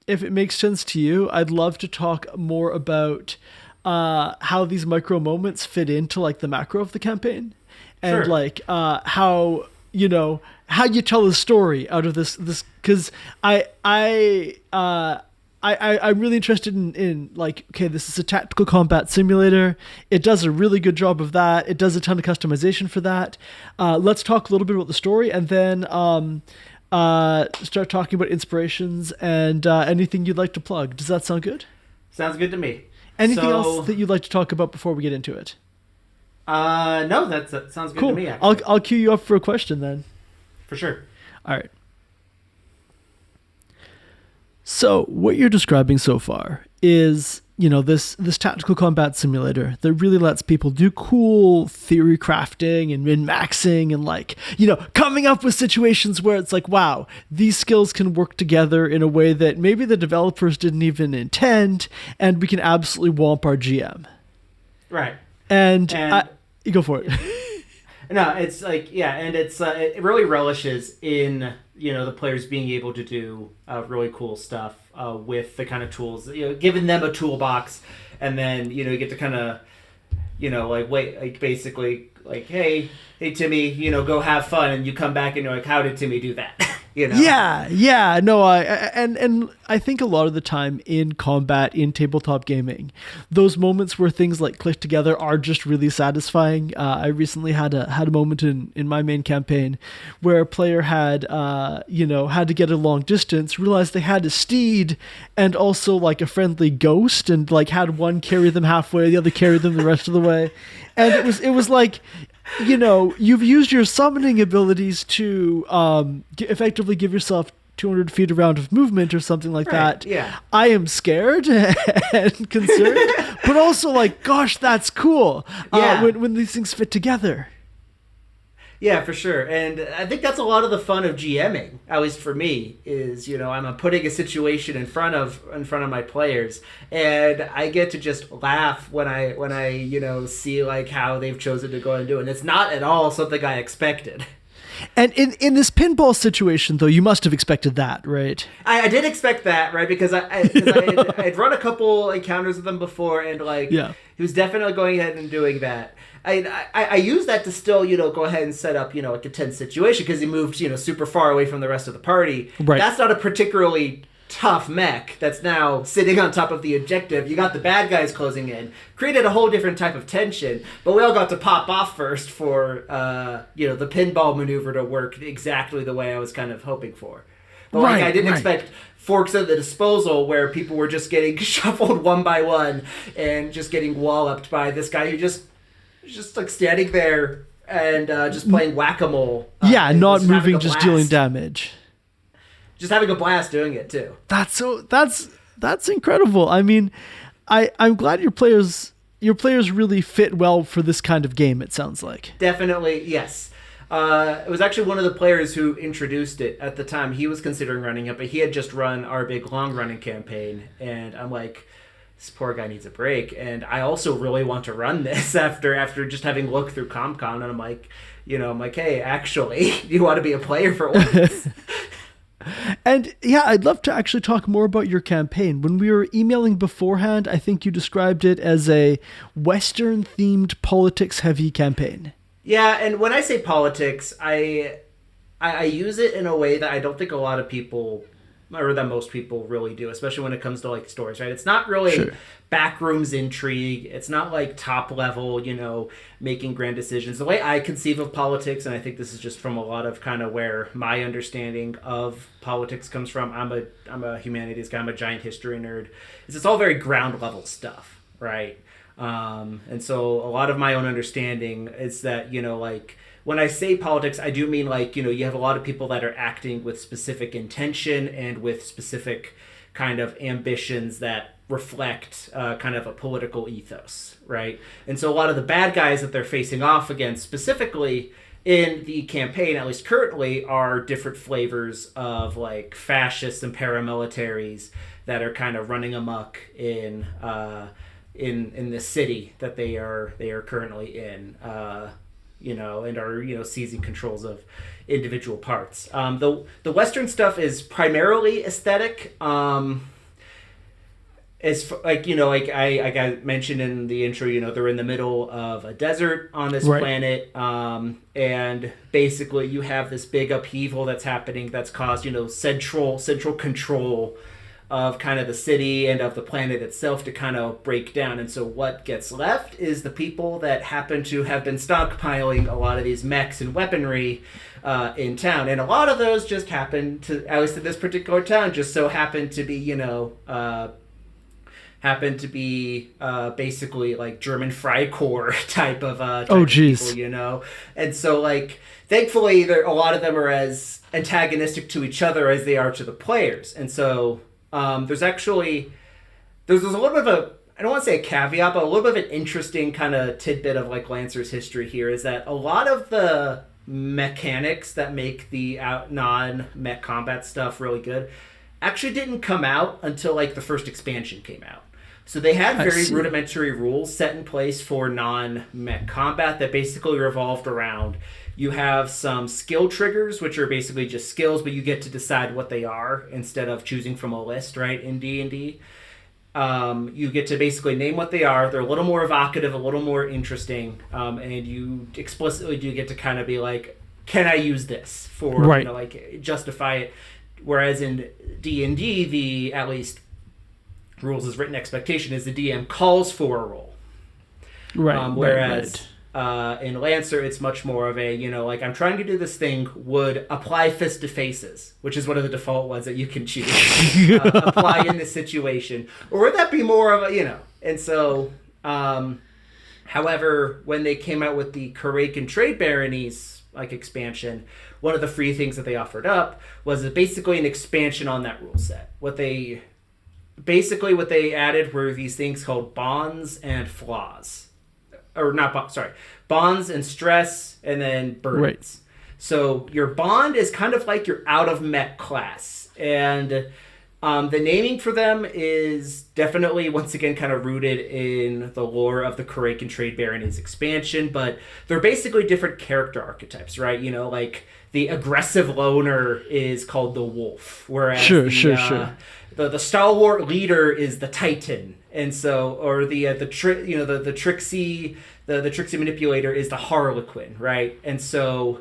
if it makes sense to you, I'd love to talk more about how these micro moments fit into like the macro of the campaign, and sure. like how you tell a story out of this because I'm really interested in like, okay, this is a tactical combat simulator. It does a really good job of that. It does a ton of customization for that. Let's talk a little bit about the story, and then start talking about inspirations and anything you'd like to plug. Does that sound good? Sounds good to me. Anything else that you'd like to talk about before we get into it? No, that sounds good cool. to me, actually. I'll queue you up for a question then. For sure. All right. So what you're describing so far is, this tactical combat simulator that really lets people do cool theory crafting and min-maxing and like, coming up with situations where it's like, wow, these skills can work together in a way that maybe the developers didn't even intend, and we can absolutely womp our GM. Right. And you go for it. No, it's like, and it's it really relishes in the players being able to do really cool stuff with the kind of tools, giving them a toolbox, and then you get to kind of basically like, hey Timmy, go have fun, and you come back and you're like, how did Timmy do that? Yeah. No, and I think a lot of the time in combat, in tabletop gaming, those moments where things like click together are just really satisfying. I recently had a moment in my main campaign where a player had to get a long distance, realized they had a steed and also like a friendly ghost, and like had one carry them halfway, the other carry them the rest of the way, and it was like, you've used your summoning abilities to effectively give yourself 200 feet around of movement or something like that. Yeah. I am scared and concerned, but also like, gosh, that's cool. When these things fit together. Yeah, for sure. And I think that's a lot of the fun of GMing, at least for me, is, I'm putting a situation in front of my players, and I get to just laugh when I see like how they've chosen to go and do it. And it's not at all something I expected. And in this pinball situation, though, you must have expected that, right? I did expect that, right? Because I'd run a couple encounters with them before, and he was definitely going ahead and doing that. I use that to still, go ahead and set up, like a tense situation, because he moved, super far away from the rest of the party. Right. That's not a particularly tough mech that's now sitting on top of the objective. You got the bad guys closing in. Created a whole different type of tension, but we all got to pop off first for, the pinball maneuver to work exactly the way I was kind of hoping for. But I didn't expect forks at the disposal where people were just getting shuffled one by one and just getting walloped by this guy who just like standing there and just playing whack-a-mole. Not moving, just dealing damage. Just having a blast doing it too. That's incredible. I mean, I'm glad your players really fit well for this kind of game, it sounds like. Definitely, yes. It was actually one of the players who introduced it at the time. He was considering running it, but he had just run our big long-running campaign, and I'm like, this poor guy needs a break, and I also really want to run this after just having looked through ComCon, and I'm like, hey, actually, you want to be a player for once? And I'd love to actually talk more about your campaign. When we were emailing beforehand, I think you described it as a Western-themed politics-heavy campaign. Yeah, and when I say politics, I use it in a way that I don't think a lot of people, or that most people really do, especially when it comes to like stories, right? It's not really backrooms intrigue. It's not like top level, making grand decisions. The way I conceive of politics, and I think this is just from a lot of kind of where my understanding of politics comes from. I'm a humanities guy. I'm a giant history nerd. It's all very ground level stuff, right? And so a lot of my own understanding is that, like when I say politics, I do mean like, you have a lot of people that are acting with specific intention and with specific kind of ambitions that reflect kind of a political ethos, right? And so a lot of the bad guys that they're facing off against specifically in the campaign, at least currently, are different flavors of like fascists and paramilitaries that are kind of running amok in the city that they are currently in, and are seizing controls of individual parts. The Western stuff is primarily aesthetic. It's like like I got mentioned in the intro, they're in the middle of a desert on this planet, and basically you have this big upheaval that's happening that's caused central control of kind of the city and of the planet itself to kind of break down. And so what gets left is the people that happen to have been stockpiling a lot of these mechs and weaponry in town, and a lot of those just happen to, at least in this particular town, just so happen to be basically like German Freikorps type of people, and so like thankfully a lot of them are as antagonistic to each other as they are to the players. And so there's a little bit of a, I don't want to say a caveat, but a little bit of an interesting kind of tidbit of like Lancer's history here is that a lot of the mechanics that make the non-mech combat stuff really good actually didn't come out until like the first expansion came out. So they had very rudimentary rules set in place for non-mech combat that basically revolved around, you have some skill triggers, which are basically just skills, but you get to decide what they are instead of choosing from a list, right, in D&D. You get to basically name what they are. They're a little more evocative, a little more interesting, and you explicitly do get to kind of be like, can I use this for, like justify it? Whereas in D&D, the at least rules as written expectation is the DM calls for a roll. Whereas in Lancer, it's much more of a, like I'm trying to do this thing, would apply fist to faces, which is one of the default ones that you can choose. Apply in this situation. Or would that be more of a, and so, however, when they came out with the Karakin Trade Baronies like expansion, one of the free things that they offered up was basically an expansion on that rule set. What they added were these things called bonds and flaws. Or not, bonds and stress, and then burdens. Right. So your bond is kind of like your out of mech class, and the naming for them is definitely once again kind of rooted in the lore of the Karakin Trade Baronies expansion, but they're basically different character archetypes, right? Like the aggressive loner is called the wolf, whereas the stalwart leader is the titan. And so, or the tricksy manipulator is the harlequin, right? And so,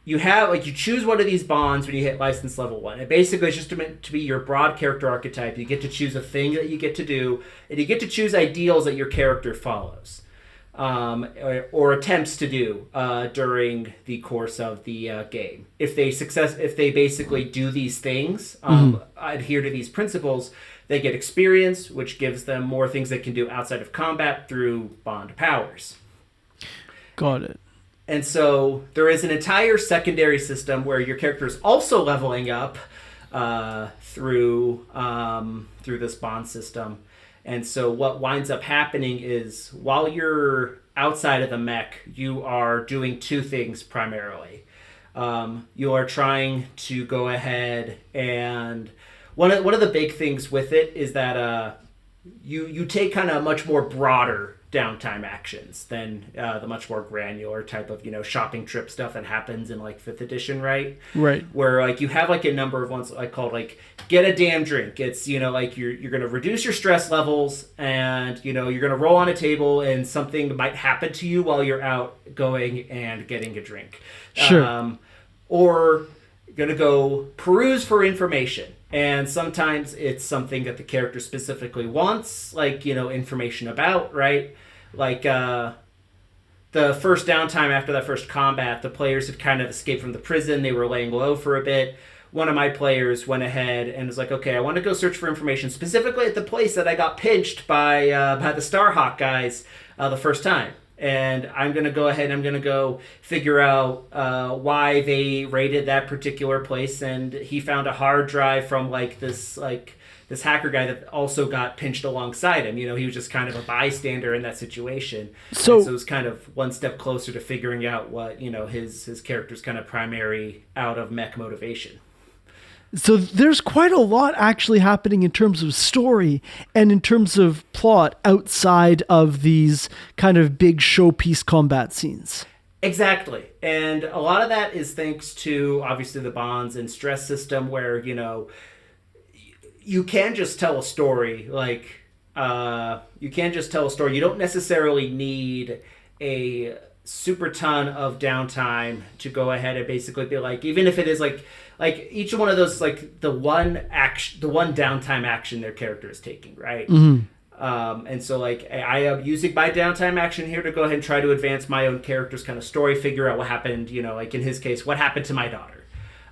you have you choose one of these bonds when you hit license level 1. It basically is just meant to be your broad character archetype. You get to choose a thing that you get to do, and you get to choose ideals that your character follows, or attempts to do during the course of the game. If they basically do these things, adhere to these principles, they get experience, which gives them more things they can do outside of combat through bond powers. Got it. And so there is an entire secondary system where your character is also leveling up through this bond system. And so what winds up happening is while you're outside of the mech, you are doing two things primarily. You are trying to go ahead and one of the big things with it is that you take kind of much more broader downtime actions than the much more granular type of shopping trip stuff that happens in like 5th edition, right? Where like you have like a number of ones like called like get a damn drink. It's like you're gonna reduce your stress levels, and you're gonna roll on a table and something might happen to you while you're out going and getting a drink. Or you're gonna go peruse for information. And sometimes it's something that the character specifically wants, like, information about, right? Like, the first downtime after that first combat, the players had kind of escaped from the prison. They were laying low for a bit. one of my players went ahead and was like, okay, I want to go search for information specifically at the place that I got pinched by the Starhawk guys the first time. And I'm going to go ahead and I'm going to go figure out why they raided that particular place. And he found a hard drive from this hacker guy that also got pinched alongside him. He was just kind of a bystander in that situation. So it was kind of one step closer to figuring out what, his character's kind of primary out of mech motivation. So there's quite a lot actually happening in terms of story and in terms of plot outside of these kind of big showpiece combat scenes. Exactly. And a lot of that is thanks to, obviously, the bonds and stress system where, you can just tell a story. You can just tell a story. You don't necessarily need a super ton of downtime to go ahead and basically be even if it is like each one of those, the one downtime action their character is taking, right? Mm-hmm. And so I am using my downtime action here to go ahead and try to advance my own character's kind of story, figure out what happened, in his case, what happened to my daughter.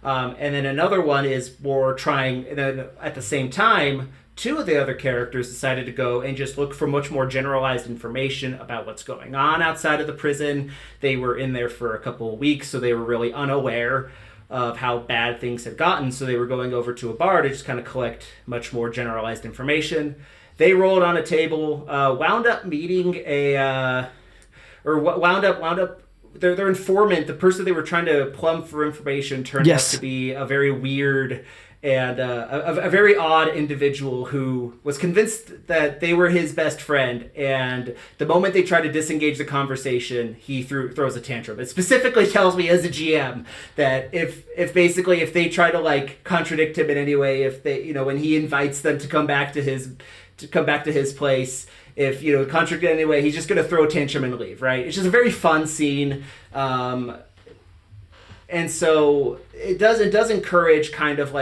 And then another one is more trying, and then at the same time, two of the other characters decided to go and just look for much more generalized information about what's going on outside of the prison. They were in there for a couple of weeks, so they were really unaware of how bad things had gotten. So they were going over to a bar to just kind of collect much more generalized information. They rolled on a table, wound up meeting wound up their informant, the person they were trying to plumb for information, turned out to be a very weird and a very odd individual who was convinced that they were his best friend. And the moment they tried to disengage the conversation, he throws a tantrum. It specifically tells me as a GM that if they try to contradict him in any way, if they, when he invites them to come back to his place, if contradict in any way, he's just going to throw a tantrum and leave, right? It's just a very fun scene. And so it does encourage kind of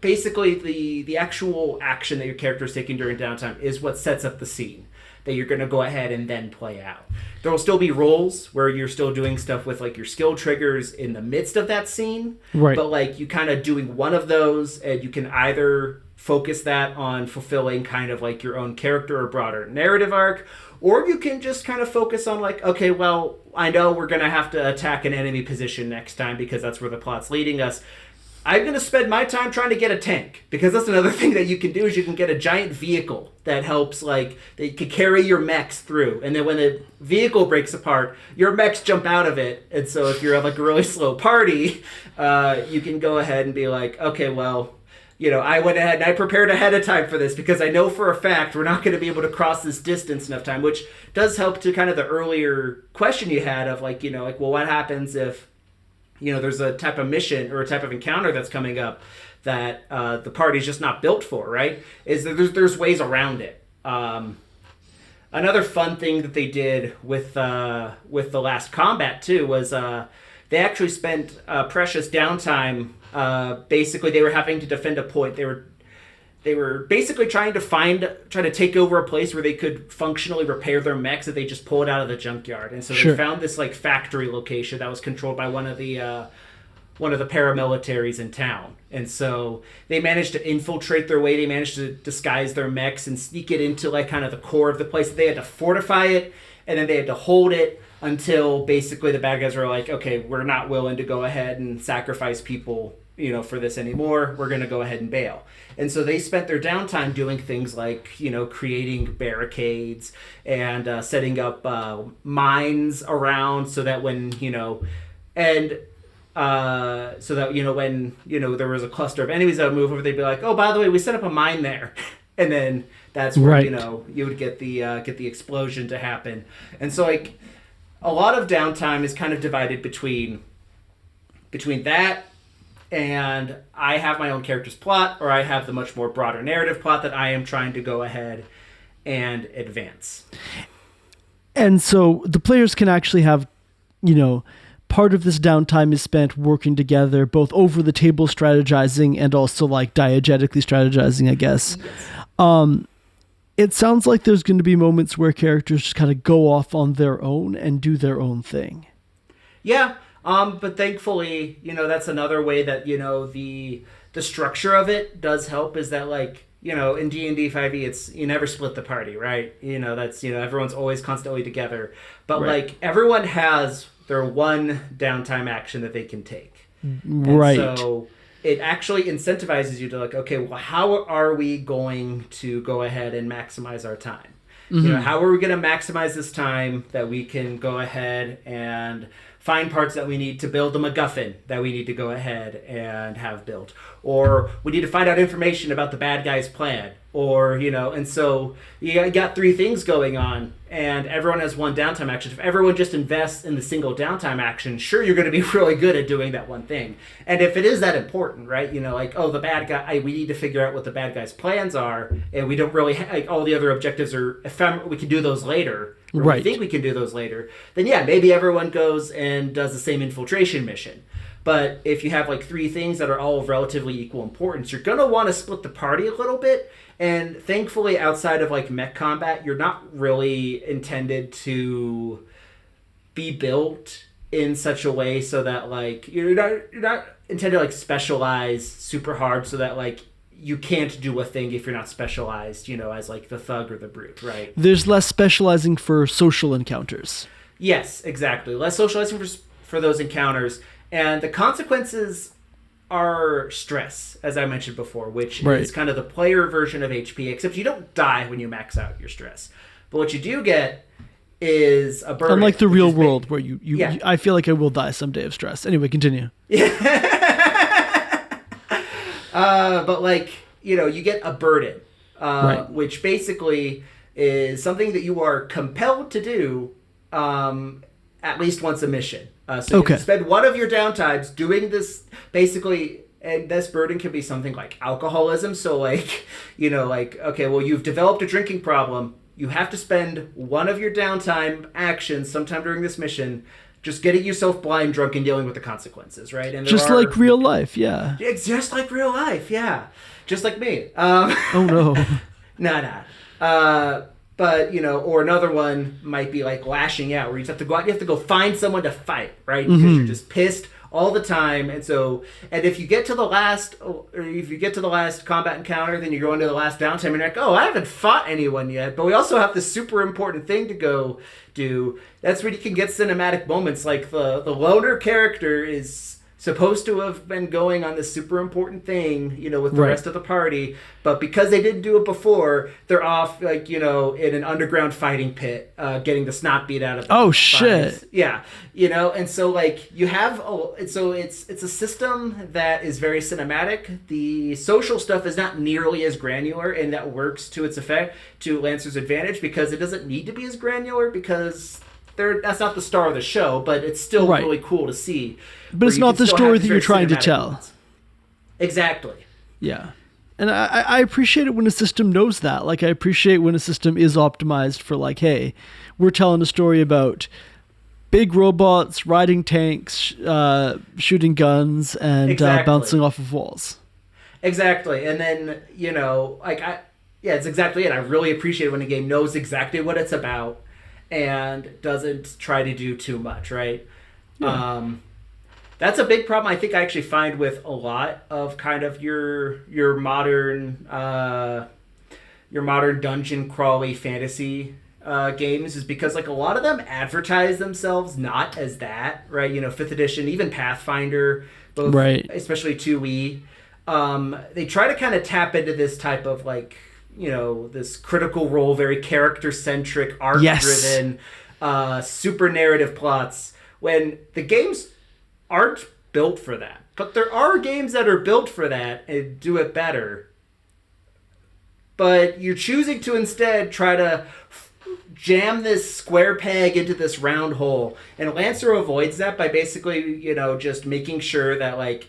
basically the actual action that your character is taking during downtime is what sets up the scene that you're going to go ahead and then play out. There will still be roles where you're still doing stuff with your skill triggers in the midst of that scene. Right. But you kind of doing one of those, and you can either focus that on fulfilling kind of your own character or broader narrative arc, or you can just kind of focus on okay, well, I know we're going to have to attack an enemy position next time because that's where the plot's leading us. I'm going to spend my time trying to get a tank, because that's another thing that you can do is you can get a giant vehicle that helps, that can carry your mechs through. And then when the vehicle breaks apart, your mechs jump out of it. And so if you're a really slow party, you can go ahead and be okay, well, I went ahead and I prepared ahead of time for this because I know for a fact we're not going to be able to cross this distance enough time, which does help to kind of the earlier question you had of well, what happens if, there's a type of mission or a type of encounter that's coming up that the party's just not built for, right? Is that there's ways around it. Another fun thing that they did with the last combat too was they actually spent precious downtime. Basically, they were having to defend a point. They were basically trying to take over a place where they could functionally repair their mechs that they just pulled out of the junkyard. And so they found this factory location that was controlled by one of the paramilitaries in town. And so they managed to infiltrate their way. They managed to disguise their mechs and sneak it into kind of the core of the place. They had to fortify it, and then they had to hold it until basically the bad guys were okay, we're not willing to go ahead and sacrifice people, for this anymore. We're going to go ahead and bail. And so they spent their downtime doing things creating barricades and setting up mines around so that when, when, there was a cluster of enemies that would move over, they'd be oh, by the way, we set up a mine there. And then that's where, you would get the explosion to happen. And so a lot of downtime is kind of divided between that and I have my own character's plot, or I have the much more broader narrative plot that I am trying to go ahead and advance. And so the players can actually have, part of this downtime is spent working together, both over the table strategizing and also diegetically strategizing, I guess. Yes. It sounds like there's going to be moments where characters just kind of go off on their own and do their own thing. Yeah. But thankfully, that's another way that, the the structure of it does help. Is that like, in D&D 5e, it's you never split the party, right? That's everyone's always constantly together, but like everyone has their one downtime action that they can take, right? And so it actually incentivizes you to like, okay, well, how are we going to go ahead and maximize our time? How are we going to maximize this time that we can go ahead and find parts that we need to build a MacGuffin that we need to go ahead and have built, or we need to find out information about the bad guy's plan, or and so you got three things going on, and everyone has one downtime action. If everyone just invests in the single downtime action, sure, you're going to be really good at doing that one thing. And if it is that important, right, like, oh, the bad guy, we need to figure out what the bad guy's plans are, and we don't really like all the other objectives are ephemeral, we can do those later. Right. We think we can do those later, then yeah, maybe everyone goes and does the same infiltration mission. But if you have like three things that are all of relatively equal importance, you're going to want to split the party a little bit. And thankfully, outside of like mech combat, you're not really intended to be built in such a way so that like you're not intended to like specialize super hard so that like you can't do a thing if you're not specialized, as like the thug or the brute, right? There's less specializing for social encounters. Yes, exactly. Less socializing for those encounters. And the consequences are stress, as I mentioned before, which is kind of the player version of HP, except you don't die when you max out your stress. But what you do get is a burden. Unlike the real world where you I feel like I will die someday of stress. Anyway, continue. Yeah. But like, you get a burden, which basically is something that you are compelled to do at least once a mission. So you can spend one of your downtimes doing this basically, and this burden can be something like alcoholism. So like, okay, well, you've developed a drinking problem. You have to spend one of your downtime actions sometime during this mission just getting yourself blind drunk and dealing with the consequences, right? And just like real life, yeah. It's just like real life, yeah. Just like me. Oh, no. Nah. But, or another one might be like lashing out, where you have to go out, you have to go find someone to fight, right? Because you're just pissed all the time. And if you get to the last combat encounter, then you go into the last downtime and you're like, oh, I haven't fought anyone yet, but we also have this super important thing to go do. That's where you can get cinematic moments, like the loner character is supposed to have been going on this super important thing, with the rest of the party, but because they didn't do it before, they're off, like, in an underground fighting pit, getting the snot beat out of them. Oh, shit. Yeah. And so, like, you have, it's a system that is very cinematic. The social stuff is not nearly as granular, and that works to its effect, to Lancer's advantage, because it doesn't need to be as granular, because that's not the star of the show, but it's still really cool to see. But it's not the story that you're trying to tell. Moments. Exactly. Yeah. And I appreciate it when a system knows that. Like, I appreciate when a system is optimized for, like, hey, we're telling a story about big robots riding tanks, shooting guns, and bouncing off of walls. Exactly. And then, it's exactly it. I really appreciate it when a game knows exactly what it's about and doesn't try to do too much, right? Yeah. That's a big problem I think I actually find with a lot of kind of your modern dungeon crawly fantasy games, is because like a lot of them advertise themselves not as that, right? 5th edition, even Pathfinder, both, especially 2E. They try to kind of tap into this type of like, this critical role, very character-centric, art-driven, super narrative plots, when the games aren't built for that. But there are games that are built for that and do it better. But you're choosing to instead try to jam this square peg into this round hole. And Lancer avoids that by basically, just making sure that, like,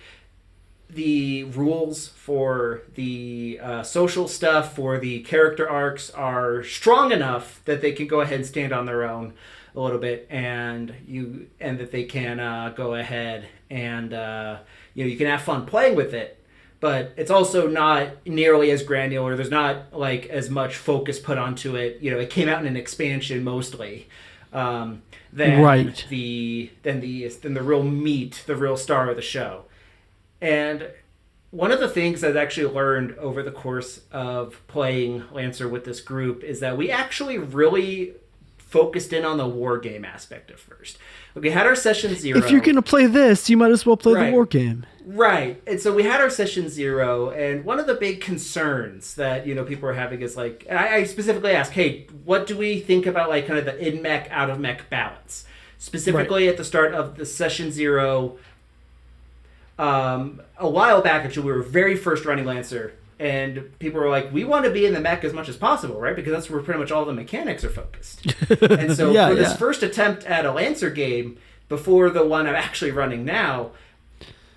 the rules for the social stuff, for the character arcs, are strong enough that they can go ahead and stand on their own a little bit, and that they can go ahead and you can have fun playing with it. But it's also not nearly as granular. There's not like as much focus put onto it. It came out in an expansion mostly. Than the real meat, the real star of the show. And one of the things I've actually learned over the course of playing Lancer with this group is that we actually really focused in on the war game aspect at first. We had our session 0. If you're going to play this, you might as well play the war game. Right. And so we had our session 0, and one of the big concerns that, people are having is like, I specifically asked, hey, what do we think about like kind of the in-mech, out-of-mech balance? Specifically at the start of the session 0, a while back, actually, we were very first running Lancer, and people were like, we want to be in the mech as much as possible, right? Because that's where pretty much all the mechanics are focused. And so for this first attempt at a Lancer game, before the one I'm actually running now,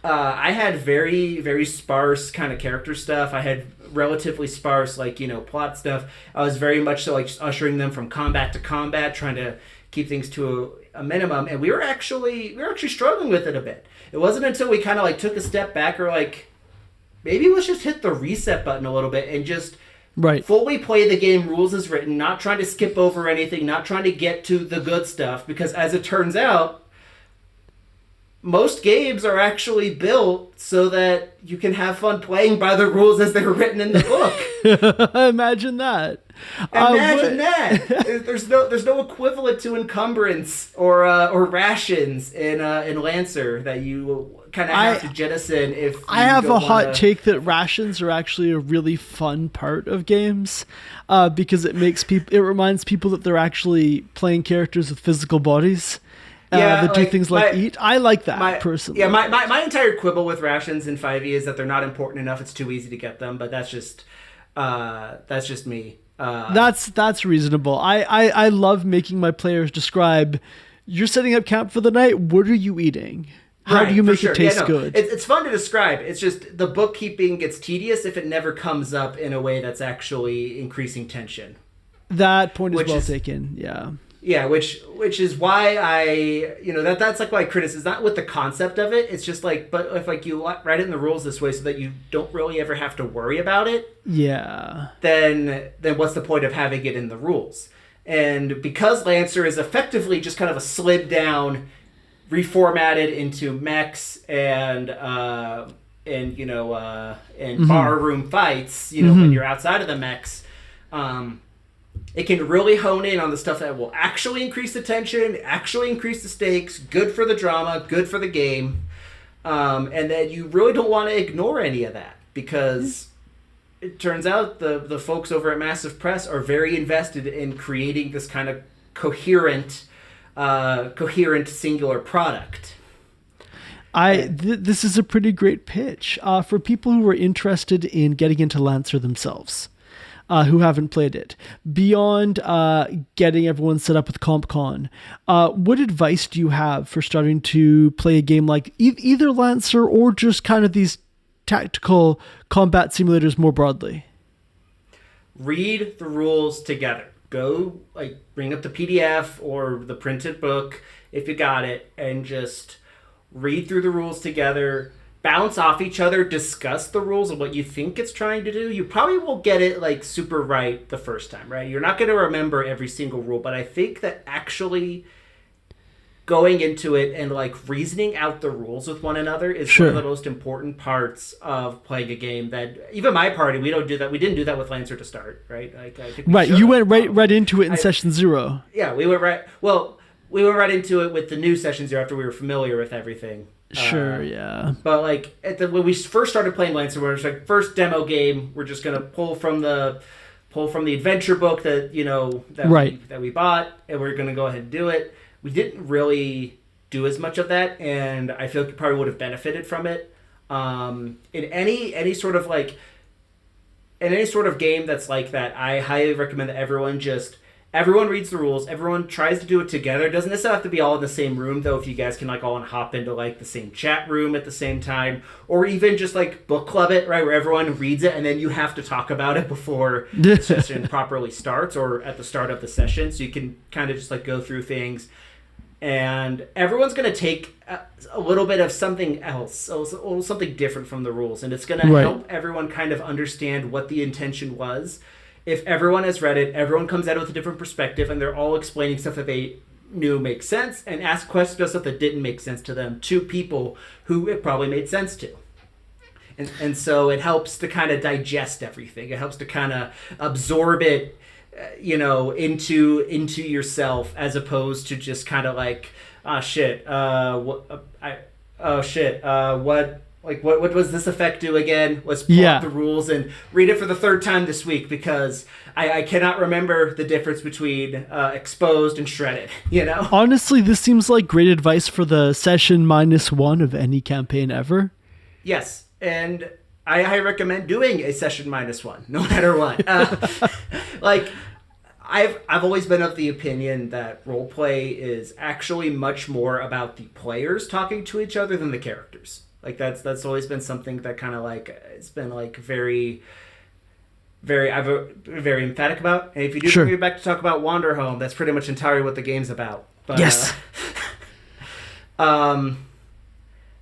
I had very, very sparse kind of character stuff. I had relatively sparse, like, plot stuff. I was very much so like just ushering them from combat to combat, trying to keep things to a minimum. And we were actually struggling with it a bit. It wasn't until we kind of like took a step back or like, maybe let's just hit the reset button a little bit and just fully play the game rules as written, not trying to skip over anything, not trying to get to the good stuff. Because as it turns out, most games are actually built so that you can have fun playing by the rules as they're written in the book. Imagine that. Imagine that. There's no equivalent to encumbrance or rations in Lancer that you kind of have to jettison if I have a hot take that rations are actually a really fun part of games because it reminds people that they're actually playing characters with physical bodies. That do things like eat. I like that personally. Yeah, my entire quibble with rations in 5e is that they're not important enough. It's too easy to get them, but that's just me. That's reasonable. I love making my players describe, you're setting up camp for the night, what are you eating? How do you make it taste good? It's fun to describe. It's just the bookkeeping gets tedious if it never comes up in a way that's actually increasing tension. That point is well taken, yeah. Yeah, which is why that's like my criticism. Not with the concept of it. It's just like, but if like you write it in the rules this way so that you don't really ever have to worry about it. Yeah. Then what's the point of having it in the rules? And because Lancer is effectively just kind of a slid down, reformatted into mechs and barroom fights, when you're outside of the mechs, it can really hone in on the stuff that will actually increase the tension, actually increase the stakes, good for the drama, good for the game, and that you really don't want to ignore any of that because it turns out the folks over at Massive Press are very invested in creating this kind of coherent singular product. This is a pretty great pitch for people who are interested in getting into Lancer themselves. Who haven't played it. Beyond getting everyone set up with CompCon, what advice do you have for starting to play a game like either Lancer or just kind of these tactical combat simulators more broadly? Read the rules together. Go bring up the PDF or the printed book if you got it and just read through the rules together. Bounce off each other, discuss the rules and what you think it's trying to do. You probably won't get it super right the first time, right? You're not going to remember every single rule, but I think that actually going into it and reasoning out the rules with one another is one of the most important parts of playing a game. That even my party, we don't do that. We didn't do that with Lancer to start, right? I think right, you went right into it in session 0. Yeah, we went right. Well, we went right into it with the new session 0 after we were familiar with everything. Sure, yeah. But when we first started playing Lancer, we were first demo game. We're just gonna pull from the adventure book that we bought, and we're gonna go ahead and do it. We didn't really do as much of that, and I feel like you probably would have benefited from it. In any sort of game that's like that, I highly recommend that everyone reads the rules. Everyone tries to do it together. It doesn't necessarily have to be all in the same room, though. If you guys can all hop into the same chat room at the same time, or even just book club it, right, where everyone reads it and then you have to talk about it before the session properly starts or at the start of the session, so you can kind of just go through things. And everyone's going to take a little bit of something else, something different from the rules, and it's going to help everyone kind of understand what the intention was. If everyone has read it, everyone comes at it with a different perspective, and they're all explaining stuff that they knew makes sense, and ask questions about stuff that didn't make sense to them to people who it probably made sense to. And so it helps to kind of digest everything. It helps to kind of absorb it, into yourself, as opposed to just kind of like, what does this effect do again? Let's pull up the rules and read it for the third time this week, because I cannot remember the difference between exposed and shredded, Honestly, this seems like great advice for the session -1 of any campaign ever. Yes, and I recommend doing a session -1, no matter what. I've always been of the opinion that roleplay is actually much more about the players talking to each other than the characters. Like that's always been something that kind of like it's been like very, very very emphatic about. And if you do bring me back to talk about Wanderhome, that's pretty much entirely what the game's about. But, yes.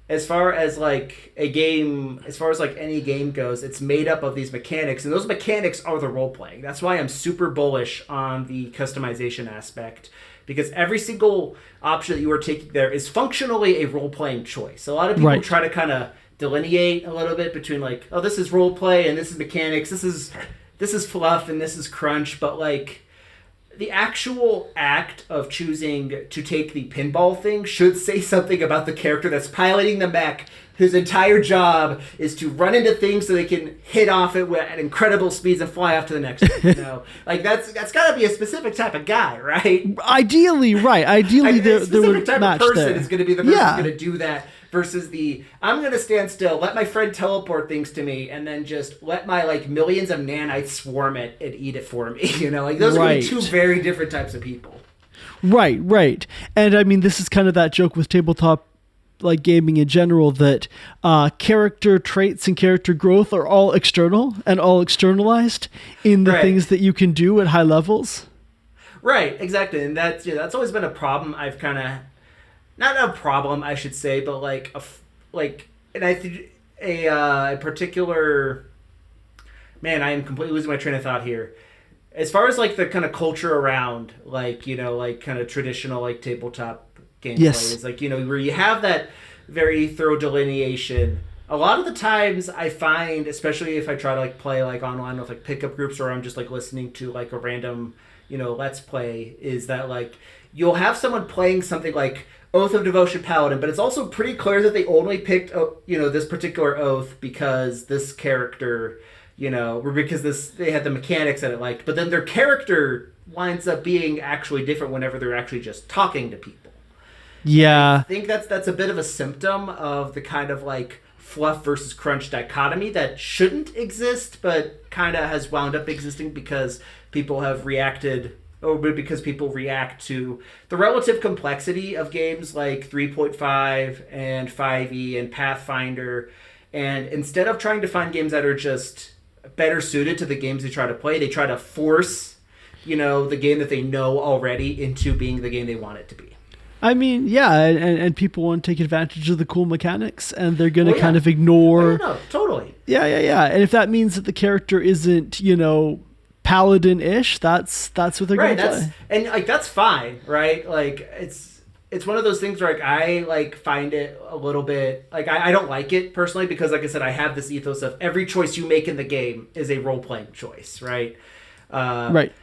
As far as like any game goes, it's made up of these mechanics, and those mechanics are the role playing. That's why I'm super bullish on the customization aspect, because every single option that you are taking there is functionally a role playing choice. A lot of people try to kind of delineate a little bit between like, oh, this is role play and this is mechanics, this is fluff and this is crunch, but like the actual act of choosing to take the pinball thing should say something about the character that's piloting the mech, whose entire job is to run into things so they can hit off it at incredible speeds and fly off to the next one. Like that's got to be a specific type of guy, right? Ideally, right. Ideally, there would type match of person there. is going to be the person who's going to do that. Versus I'm going to stand still, let my friend teleport things to me, and then just let my like millions of nanites swarm it and eat it for me. Like those are two very different types of people. Right. And I mean, this is kind of that joke with tabletop like gaming in general, that character traits and character growth are all external and all externalized in the things that you can do at high levels. Right, exactly. And that's always been a problem I've kind of... Not a problem, I should say, but and I think a particular... Man, I am completely losing my train of thought here. As far as like the kind of culture around kind of traditional like tabletop gameplay is like, where you have that very thorough delineation. A lot of the times I find, especially if I try to like play like online with like pickup groups, or I'm just like listening to like a random, let's play, is that like you'll have someone playing something like Oath of Devotion Paladin, but it's also pretty clear that they only picked, this particular oath because this character, or because they had the mechanics that it liked, but then their character winds up being actually different whenever they're actually just talking to people. Yeah. I think that's a bit of a symptom of the kind of like fluff versus crunch dichotomy that shouldn't exist, but kind of has wound up existing because people have reacted... because people react to the relative complexity of games like 3.5 and 5e and Pathfinder. And instead of trying to find games that are just better suited to the games they try to play, they try to force, the game that they know already into being the game they want it to be. I mean, yeah, and people want to take advantage of the cool mechanics, and they're going to kind of ignore... No, totally. Yeah. And if that means that the character isn't, paladin-ish, that's what they're going to play. And like that's fine, right? Like it's one of those things where like I like find it a little bit like I don't like it personally, because like I said, I have this ethos of every choice you make in the game is a role-playing choice, right? Right.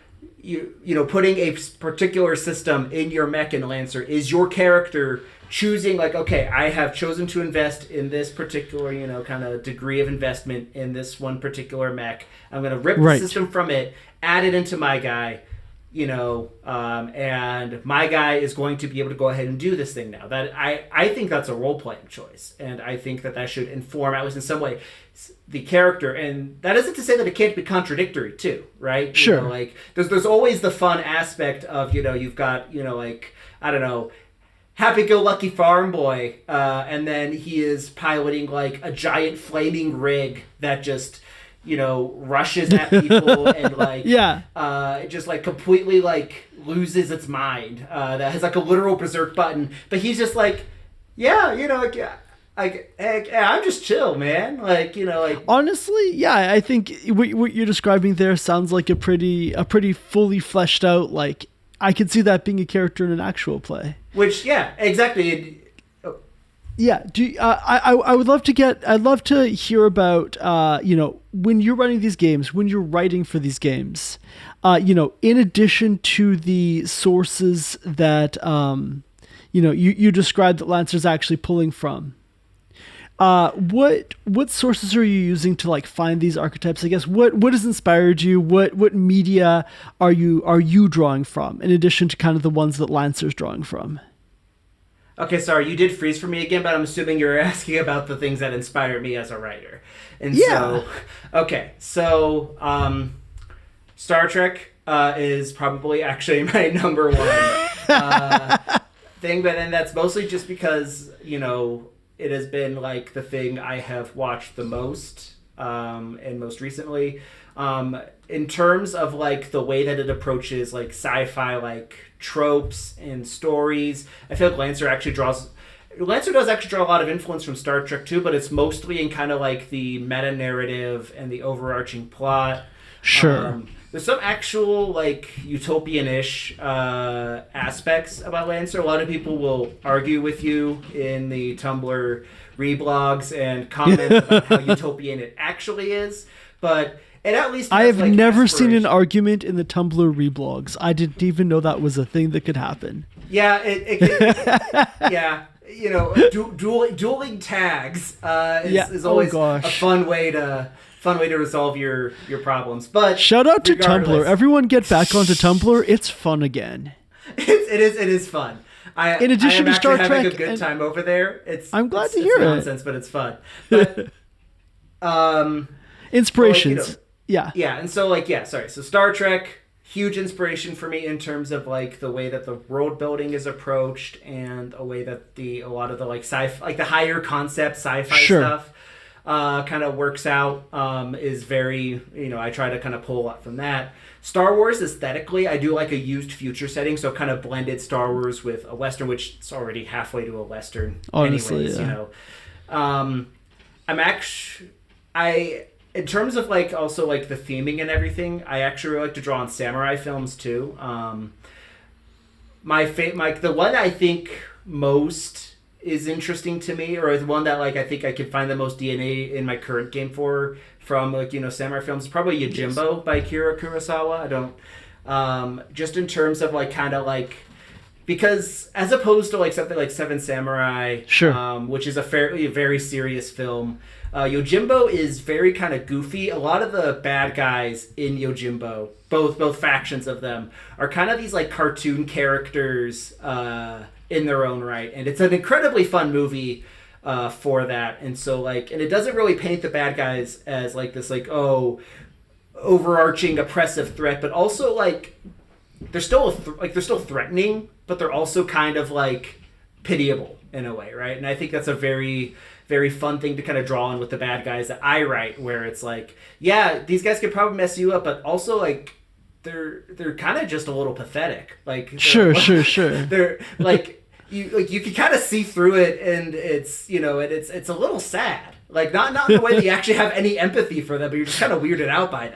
Putting a particular system in your mech and Lancer is your character choosing like, okay, I have chosen to invest in this particular, kind of degree of investment in this one particular mech. I'm going to rip the system from it, add it into my guy, and my guy is going to be able to go ahead and do this thing now. That I think that's a role-playing choice, and I think that should inform, at least in some way, the character. And that isn't to say that it can't be contradictory too, right? Sure. Like there's always the fun aspect of, you've got, like, I don't know, happy-go-lucky farm boy, and then he is piloting like a giant flaming rig that just rushes at people and like just like completely like loses its mind, that has like a literal berserk button, but he's just like I'm just chill, man. Like, like honestly, yeah, I think what you're describing there sounds like a pretty fully fleshed out, like I could see that being a character in an actual play. Which, yeah, exactly. Yeah. I would love to I'd love to hear about, when you're running these games, when you're writing for these games, in addition to the sources that, you described that Lancer's actually pulling from. What sources are you using to like find these archetypes? I guess what has inspired you? What media are you drawing from in addition to kind of the ones that Lancer's drawing from? Okay, sorry, you did freeze for me again, but I'm assuming you're asking about the things that inspire me as a writer. And yeah. So Star Trek is probably actually my number one thing, but then that's mostly just because, it has been like the thing I have watched the most, and most recently. In terms of like the way that it approaches like sci-fi like tropes and stories, I feel like Lancer does actually draw a lot of influence from Star Trek too, but it's mostly in kind of like the meta narrative and the overarching plot. Sure. There's some actual like utopian-ish aspects about Lancer. A lot of people will argue with you in the Tumblr reblogs and comment about how utopian it actually is, but it at least I have like never seen an argument in the Tumblr reblogs. I didn't even know that was a thing that could happen. Yeah, yeah. Dueling tags is always a fun way to resolve your problems. But shout out to Tumblr. Everyone get back onto Tumblr. It's fun again. It is fun. In addition to Star Trek, having a good time over there. I'm glad to hear it. It's nonsense, but it's fun. But inspirations. Yeah. Yeah, and so So Star Trek, huge inspiration for me in terms of like the way that the world building is approached and a way that a lot of the like sci-fi, like the higher concept sci-fi stuff kind of works out, is very, I try to kind of pull a lot from that. Star Wars aesthetically, I do like a used future setting, so kind of blended Star Wars with a Western, which it's already halfway to a Western. Honestly, anyways, in terms of like also like the theming and everything, I actually really like to draw on samurai films too. The one I think most is interesting to me, or the one that like I think I could find the most DNA in my current game from like samurai films, is probably Yojimbo by Akira Kurosawa. I don't just in terms of like kind of like, because as opposed to like something like Seven Samurai, which is a very serious film. Yojimbo is very kind of goofy. A lot of the bad guys in Yojimbo, both factions of them, are kind of these like cartoon characters in their own right, and it's an incredibly fun movie for that. And so and it doesn't really paint the bad guys as like this overarching oppressive threat, but also like they're still threatening, but they're also kind of like pitiable in a way, right? And I think that's a very, very fun thing to kind of draw on with the bad guys that I write, where it's like, yeah, these guys could probably mess you up, but also like they're kind of just a little pathetic. Like sure. They're like you can kind of see through it, and it's it's a little sad. Like not in the way that you actually have any empathy for them, but you're just kind of weirded out by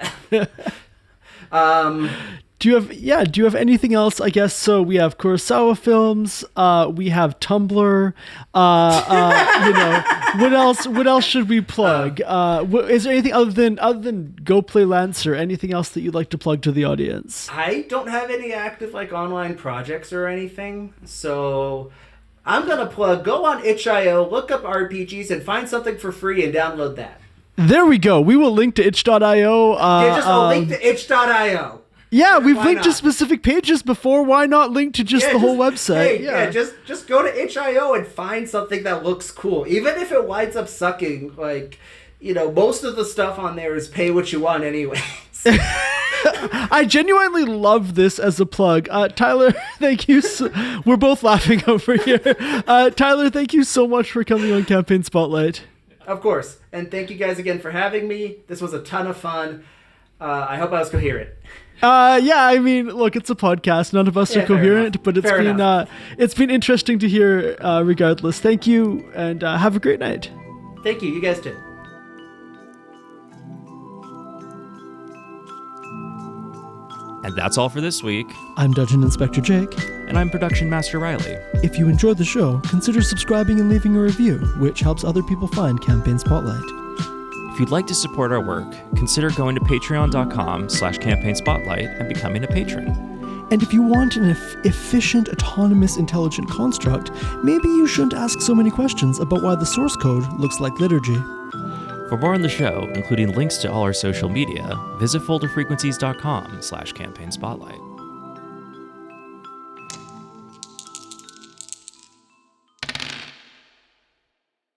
them. Do you have anything else? I guess so. We have Kurosawa films. We have Tumblr. What else should we plug? Is there anything other than Go Play Lancer? Anything else that you'd like to plug to the audience? I don't have any active like online projects or anything, so I'm gonna plug. Go on itch.io, look up RPGs, and find something for free and download that. There we go. We will link to itch.io. A link to itch.io. Yeah, we've linked to specific pages before. Why not link to the whole website? Just go to itch.io and find something that looks cool. Even if it winds up sucking, most of the stuff on there is pay what you want anyways. I genuinely love this as a plug. Tyler, thank you. We're both laughing over here. Tyler, thank you so much for coming on Campaign Spotlight. Of course. And thank you guys again for having me. This was a ton of fun. I hope I was coherent. I mean, look, it's a podcast. None of us are coherent, but it's been interesting to hear regardless. Thank you, and have a great night. Thank you. You guys too. And that's all for this week. I'm Dungeon Inspector Jake. And I'm Production Master Riley. If you enjoyed the show, consider subscribing and leaving a review, which helps other people find Campaign Spotlight. If you'd like to support our work, consider going to patreon.com/campaign spotlight and becoming a patron. And if you want an efficient, autonomous, intelligent construct, maybe you shouldn't ask so many questions about why the source code looks like liturgy. For more on the show, including links to all our social media, visit folderfrequencies.com/campaign spotlight.